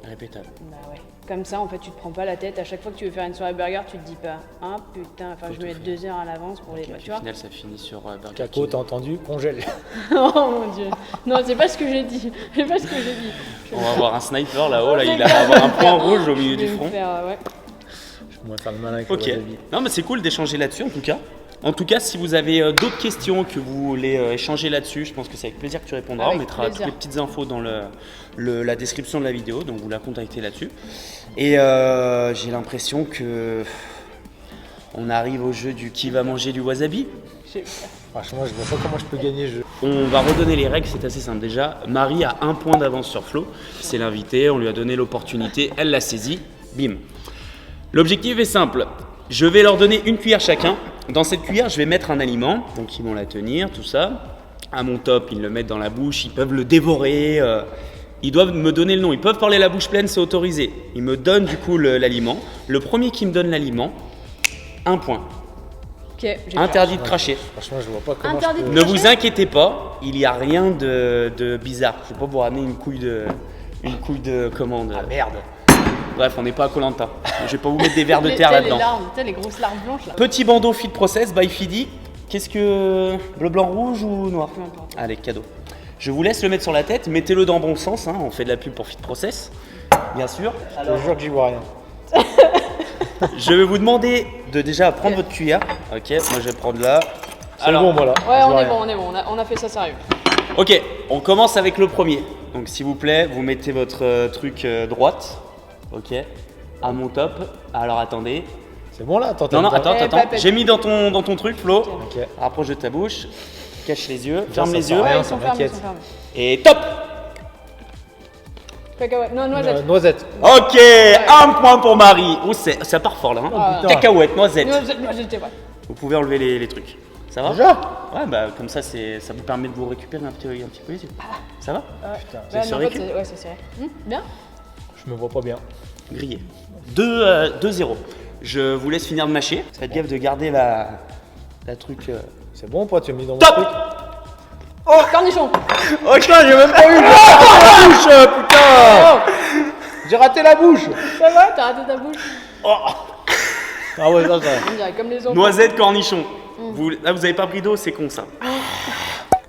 Répétable. Bah ouais. Comme ça, en fait, tu te prends pas la tête. À chaque fois que tu veux faire une soirée burger, tu te dis pas, ah putain, enfin, je Faut vais tout mettre faire. 2 heures à l'avance pour les. Et Tu puis vois? au final, ça finit sur Burger Kako, King. t'as entendu? Congèle. Oh mon dieu. Non, c'est pas ce que j'ai dit. C'est pas ce que j'ai dit. On va avoir un sniper là-haut, là, il va avoir un point rouge au milieu du front. Ouais. Je vais faire le malin avec Ok. le wasabi. Non, mais c'est cool d'échanger là-dessus en tout cas. En tout cas, si vous avez d'autres questions que vous voulez échanger là-dessus, je pense que c'est avec plaisir que tu répondras. Avec On mettra plaisir. toutes les petites infos dans la description de la vidéo, donc vous la contactez là-dessus. Et j'ai l'impression que on arrive au jeu du qui va manger du wasabi. Franchement, je vois pas comment je peux gagner. On va redonner les règles, c'est assez simple. Déjà, Marie a un point d'avance sur Flo. C'est l'invité, on lui a donné l'opportunité, elle l'a saisi. Bim. L'objectif est simple. Je vais leur donner une cuillère chacun. Dans cette cuillère, je vais mettre un aliment. Donc, ils vont la tenir, tout ça. À mon top, ils le mettent dans la bouche. Ils peuvent le dévorer. Ils doivent me donner le nom. Ils peuvent parler la bouche pleine, c'est autorisé. Ils me donnent du coup l'aliment. Le premier qui me donne l'aliment, un point. Ok, j'ai Interdit de cracher. Franchement, je vois pas comment Interdit je de peux... Ne vous inquiétez pas, il n'y a rien de bizarre. Je ne vais pas vous ramener une couille de commande. Ah merde. Bref, on n'est pas à Koh-Lanta. Je vais pas vous mettre des vers de Les- terre t'sais, là-dedans. Les larmes, t'sais, les grosses larmes blanches là. Petit bandeau Feed Process by Fidi. Qu'est-ce que. Bleu, blanc, rouge ou noir? Peu importe. Allez, cadeau. Je vous laisse le mettre sur la tête, mettez-le dans le bon sens, hein. On fait de la pub pour Fit Process, bien sûr. Je te jure que j'y vois rien. Je vais vous demander de déjà prendre votre cuillère. Ok, moi je vais prendre là. C'est bon, moi là. Ouais, Je on vois est rien. bon, on est bon, on a fait ça sérieux. Ok, on commence avec le premier. Donc s'il vous plaît, vous mettez votre truc droite. Ok, à mon top. Alors attendez. C'est bon là? Attends, Non, non, attends, Eh, attends. papette. J'ai mis dans ton truc, Flo. Ok. Rapproche de ta bouche. Cache les yeux, Ça ferme les sert yeux. à rien. Ouais, ils sont fermés, ils m'inquiète. sont fermés. Et top. Cacahuète, non, noisette. Noisette. Ok, un point pour Marie. Oh, ça part fort là. Hein. Ah, putain. Cacahuète, noisette. Noisette, c'est vrai. Ah. Vous pouvez enlever les trucs. Ça va? Déjà? Ouais, bah comme ça, ça vous permet de vous récupérer un petit peu les yeux. Ça va? Putain, C'est sur Ouais, récup? c'est serré. Bien. je me vois pas bien. Grillé. 2-0. Je vous laisse finir de mâcher. Faites gaffe de garder la truc. C'est bon, toi, tu as mis dans mon Top. truc? Cornichon. Oh putain, j'ai même pas eu! J'ai raté la bouche, putain! J'ai raté la bouche! Ça va, t'as raté ta bouche. Ah ouais, ça. On dirait comme les enfants. Noisette, cornichon. Là, vous avez pas pris d'eau, c'est con ça.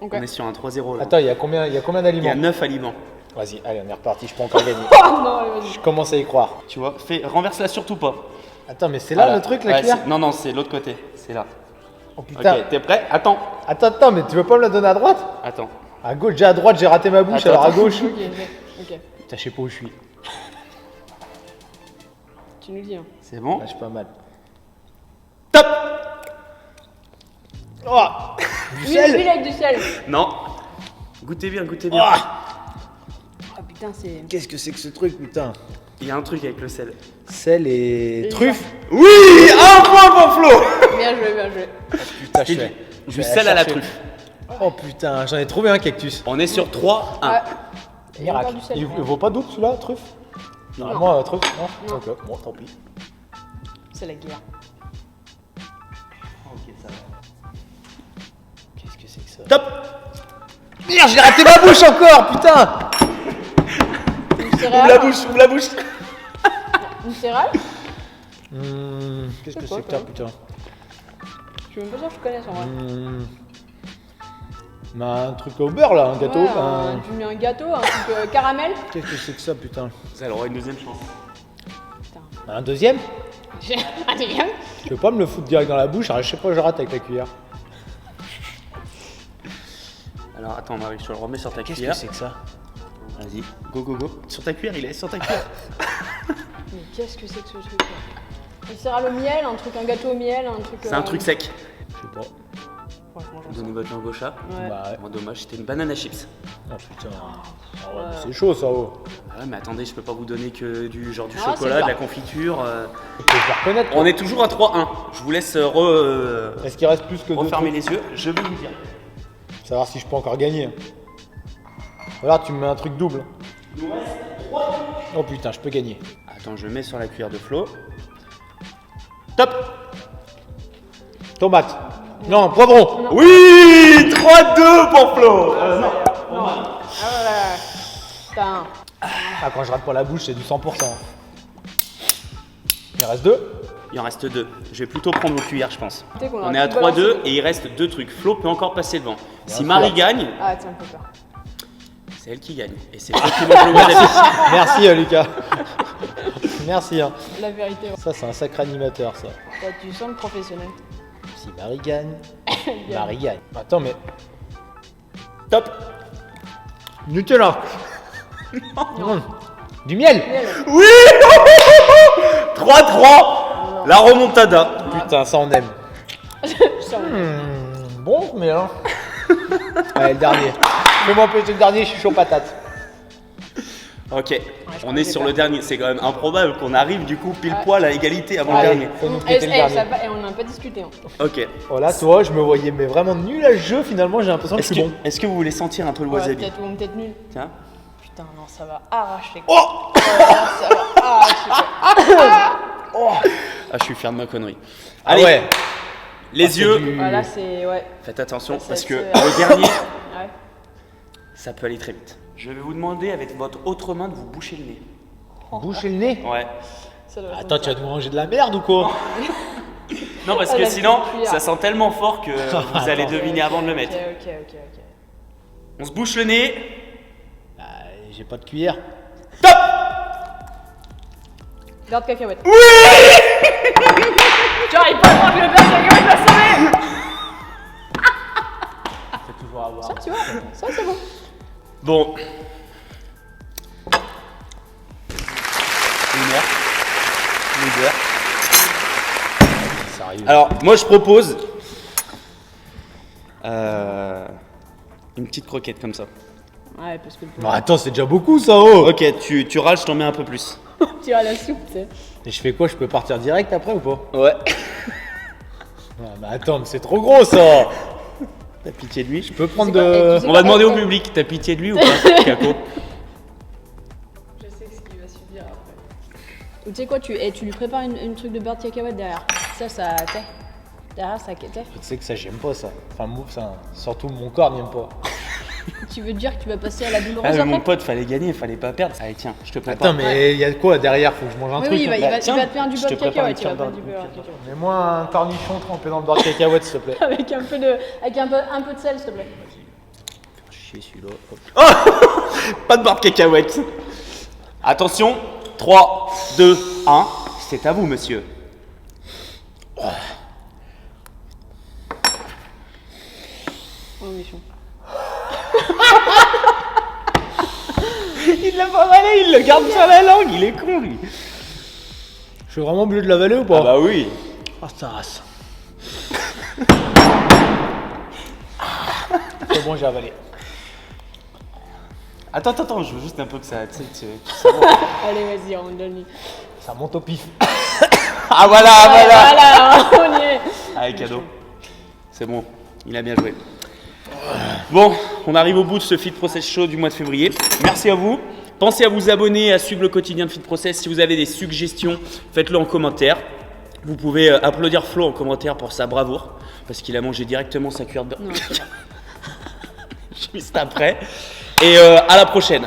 Ok. On est sur un 3-0 là. Attends, il y a combien Il y a d'aliments? 9 aliments. Vas-y, allez, on est reparti, je peux encore gagner. Oh non, allez, vas-y. Je commence à y croire. Tu vois, renverse-la surtout pas. Attends, mais c'est là Voilà. le truc, la Ouais, cuillère? non, c'est l'autre côté. C'est là. Oh putain. Ok, t'es prêt? Attends. Attends, mais tu veux pas me la donner à droite? Attends. À gauche, déjà à droite, j'ai raté ma bouche, Attends, alors à attends. gauche. Ok. Putain, je sais pas où je suis. Tu nous dis. Hein. C'est bon? Là, je suis pas mal. Top. Oh! Du sel! Huile avec du sel. Non. Goûtez bien, goûtez bien. Oh putain, c'est. Qu'est-ce que c'est que ce truc, putain? Il y a un truc avec le sel. Sel et Et truffe? Oui, un point pour Flo. Bien joué, bien joué. Putain, je Du vais du sel à la chercher. truffe. Oh putain, j'en ai trouvé un cactus. On est sur 3-1. Ouais. Il y a Miracle. encore du sel. Il vaut pas double celui-là, truffe? Normalement, truffe, non? Non. Ok, bon, tant pis. C'est la guerre. Ok, ça va. Qu'est-ce que c'est que ça? Top. Merde, j'ai raté ma bouche encore, putain! Une Ouvre céréale. la bouche, ouvre la bouche. Une céréale. Qu'est-ce que C'est quoi, c'est que ça, toi putain? Je suis même pas sûr que je connaisse en vrai. Bah, un truc au beurre là, un gâteau. Ouais, un- tu mets un gâteau, un truc caramel. Qu'est-ce que c'est que ça, putain? Elle aura une deuxième chance. Putain. Un deuxième? J'ai rien. Tu peux pas me le foutre direct dans la bouche? Alors, je sais pas, je rate avec la cuillère. Alors attends, Marie, je te le remets sur ta Qu'est-ce que cuillère. c'est que ça? Vas-y, go go go. Sur ta cuillère, il est sur ta cuillère. Mais qu'est-ce que c'est que ce truc là? Une céréale au miel, un gâteau au miel, un truc. C'est un truc sec. Je sais pas. Franchement, j'en sais Donnez votre langue au chat. Ouais. Bah ouais. Bon, dommage, c'était une banane à chips. Oh putain. Ah ouais, Ouais. mais c'est chaud ça, oh. Ah ouais, mais attendez, je peux pas vous donner que du genre du Ah, chocolat, c'est de la pas- confiture. Tu peux le reconnaître. On est toujours à 3-1. Je vous laisse Est-ce qu'il reste plus que deux refermer trucs? les yeux. Je vais vous dire. Savoir si je peux encore gagner. Voilà, tu me mets un truc double. Oh putain, je peux gagner. Attends, je mets sur la cuillère de Flo. Top. Tomate. Non, poivron. Oui, 3-2 pour Flo. Non. Ah ouais. Putain. Ah, quand je rate pas la bouche, c'est du 100%. Il reste deux. Il en reste 2. Je vais plutôt prendre vos cuillères, je pense. Tu sais qu'on On aurait est à pu balancer 3-2 et il reste 2 trucs. Flo peut encore passer devant. Si sûr. Marie gagne, Ah, tiens, me fait peur. c'est elle qui gagne. Et c'est toi qui monte le Wasabi. Merci Lucas. Merci. Hein. La vérité. Ça, c'est un sacré animateur, ça. Toi, tu sens le professionnel. Si Marie gagne, Marie gagne. Attends, mais. Top. Nutella. Non. Du miel. Miel. Oui. 3-3. La remontada. Putain, ça on aime. Ça, Bon, mais hein. Allez, le dernier. Fais-moi péter le dernier, je suis chaud patate. Ok, je on crois est que sur j'ai le dernier. C'est quand même improbable qu'on arrive du coup pile poil à égalité avant le Allez. dernier. Faut nous péter le dernier. Et on n'a pas discuté. Hein. Ok. Voilà, toi, je me voyais mais vraiment nul à ce jeu. Finalement, j'ai l'impression que je Est-ce suis que, bon. est-ce que vous voulez sentir un peu le Ouais, wasabi? peut-être ou peut-être nul. Tiens. Putain, non, ça va arracher. Oh. Ça va arracher. Ah, je suis fier de ma connerie. Ah Allez, ouais. les c'est yeux. du- Voilà, c'est. Ouais. Faites attention Ça, parce c'est- que le dernier, Ouais. ça peut aller très vite. Je vais vous demander avec votre autre main de vous boucher le nez. Boucher le nez. Ouais. Ça doit Attends, tu vas nous manger de la merde ou quoi? Non, parce Ah, que la Ah, bah, sinon, petite cuillère. ça sent tellement fort que vous allez deviner avant de le mettre. Ok. On se bouche le nez. Bah, j'ai pas de cuillère. Top. Beurre de cacahuète. Oui. Tu arrives pas à prendre le beurre de cacahuète, va sauver. Faut toujours avoir. Ça, tu vois, ça c'est bon. Bon. Une heure. Ça arrive. Alors, moi je propose une petite croquette comme ça. Ouais, parce que Non, attends, c'est déjà beaucoup ça, oh. Ok, tu râles, je t'en mets un peu plus. tu as la soupe, tu sais. Et je fais quoi? Je peux partir direct après ou pas? Ouais. Non, mais attends, mais c'est trop gros ça. T'as pitié de lui? Je peux prendre C'est quoi, de. tu sais On va demander au public, t'as pitié de lui ou pas, Caco? Je sais ce qui va subir après. Ou tu sais quoi, tu lui prépares une truc de beurre de cacahuète derrière. Ça, t'es. Derrière, ça, t'es. Tu sais que ça, j'aime pas ça. Enfin, moi, ça, surtout mon corps n'aime pas. Tu veux dire que tu vas passer à la douloureuse Ah mais après? mon pote, fallait gagner, fallait pas perdre. Allez tiens, je te prépare. Attends, mais il y a quoi derrière? Faut que je mange un Oui, truc. oui, hein. il va tiens, te faire du je beurre te de prépare cacahuète. une Il va cure faire du beurre de cacahuète. Mets-moi un cornichon trempé dans le beurre de cacahuète, s'il te plaît. Avec un peu de sel, s'il te plaît. Chier celui-là. Hop. Oh pas de barre de cacahuètes. Attention, 3, 2, 1. C'est à vous, monsieur. Oh, méchant. Il l'a pas avalé, il le garde sur la langue, il est con lui. Je suis vraiment obligé de l'avaler ou pas? Ah bah oui. Ah, ça race. C'est bon, j'ai avalé. Attends, je veux juste un peu que ça. Allez, vas-y, on donne lui. Ça monte au pif. Ah voilà. Voilà, on y est. Allez, cadeau. C'est bon, il a bien joué. Bon, on arrive au bout de ce Fit Process Show du mois de février. Merci à vous. Pensez à vous abonner, à suivre le quotidien de Fit Process. Si vous avez des suggestions, faites-le en commentaire. Vous pouvez applaudir Flo en commentaire pour sa bravoure, parce qu'il a mangé directement sa cuillère de beurre. Non, c'est pas. Juste après. Et à la prochaine.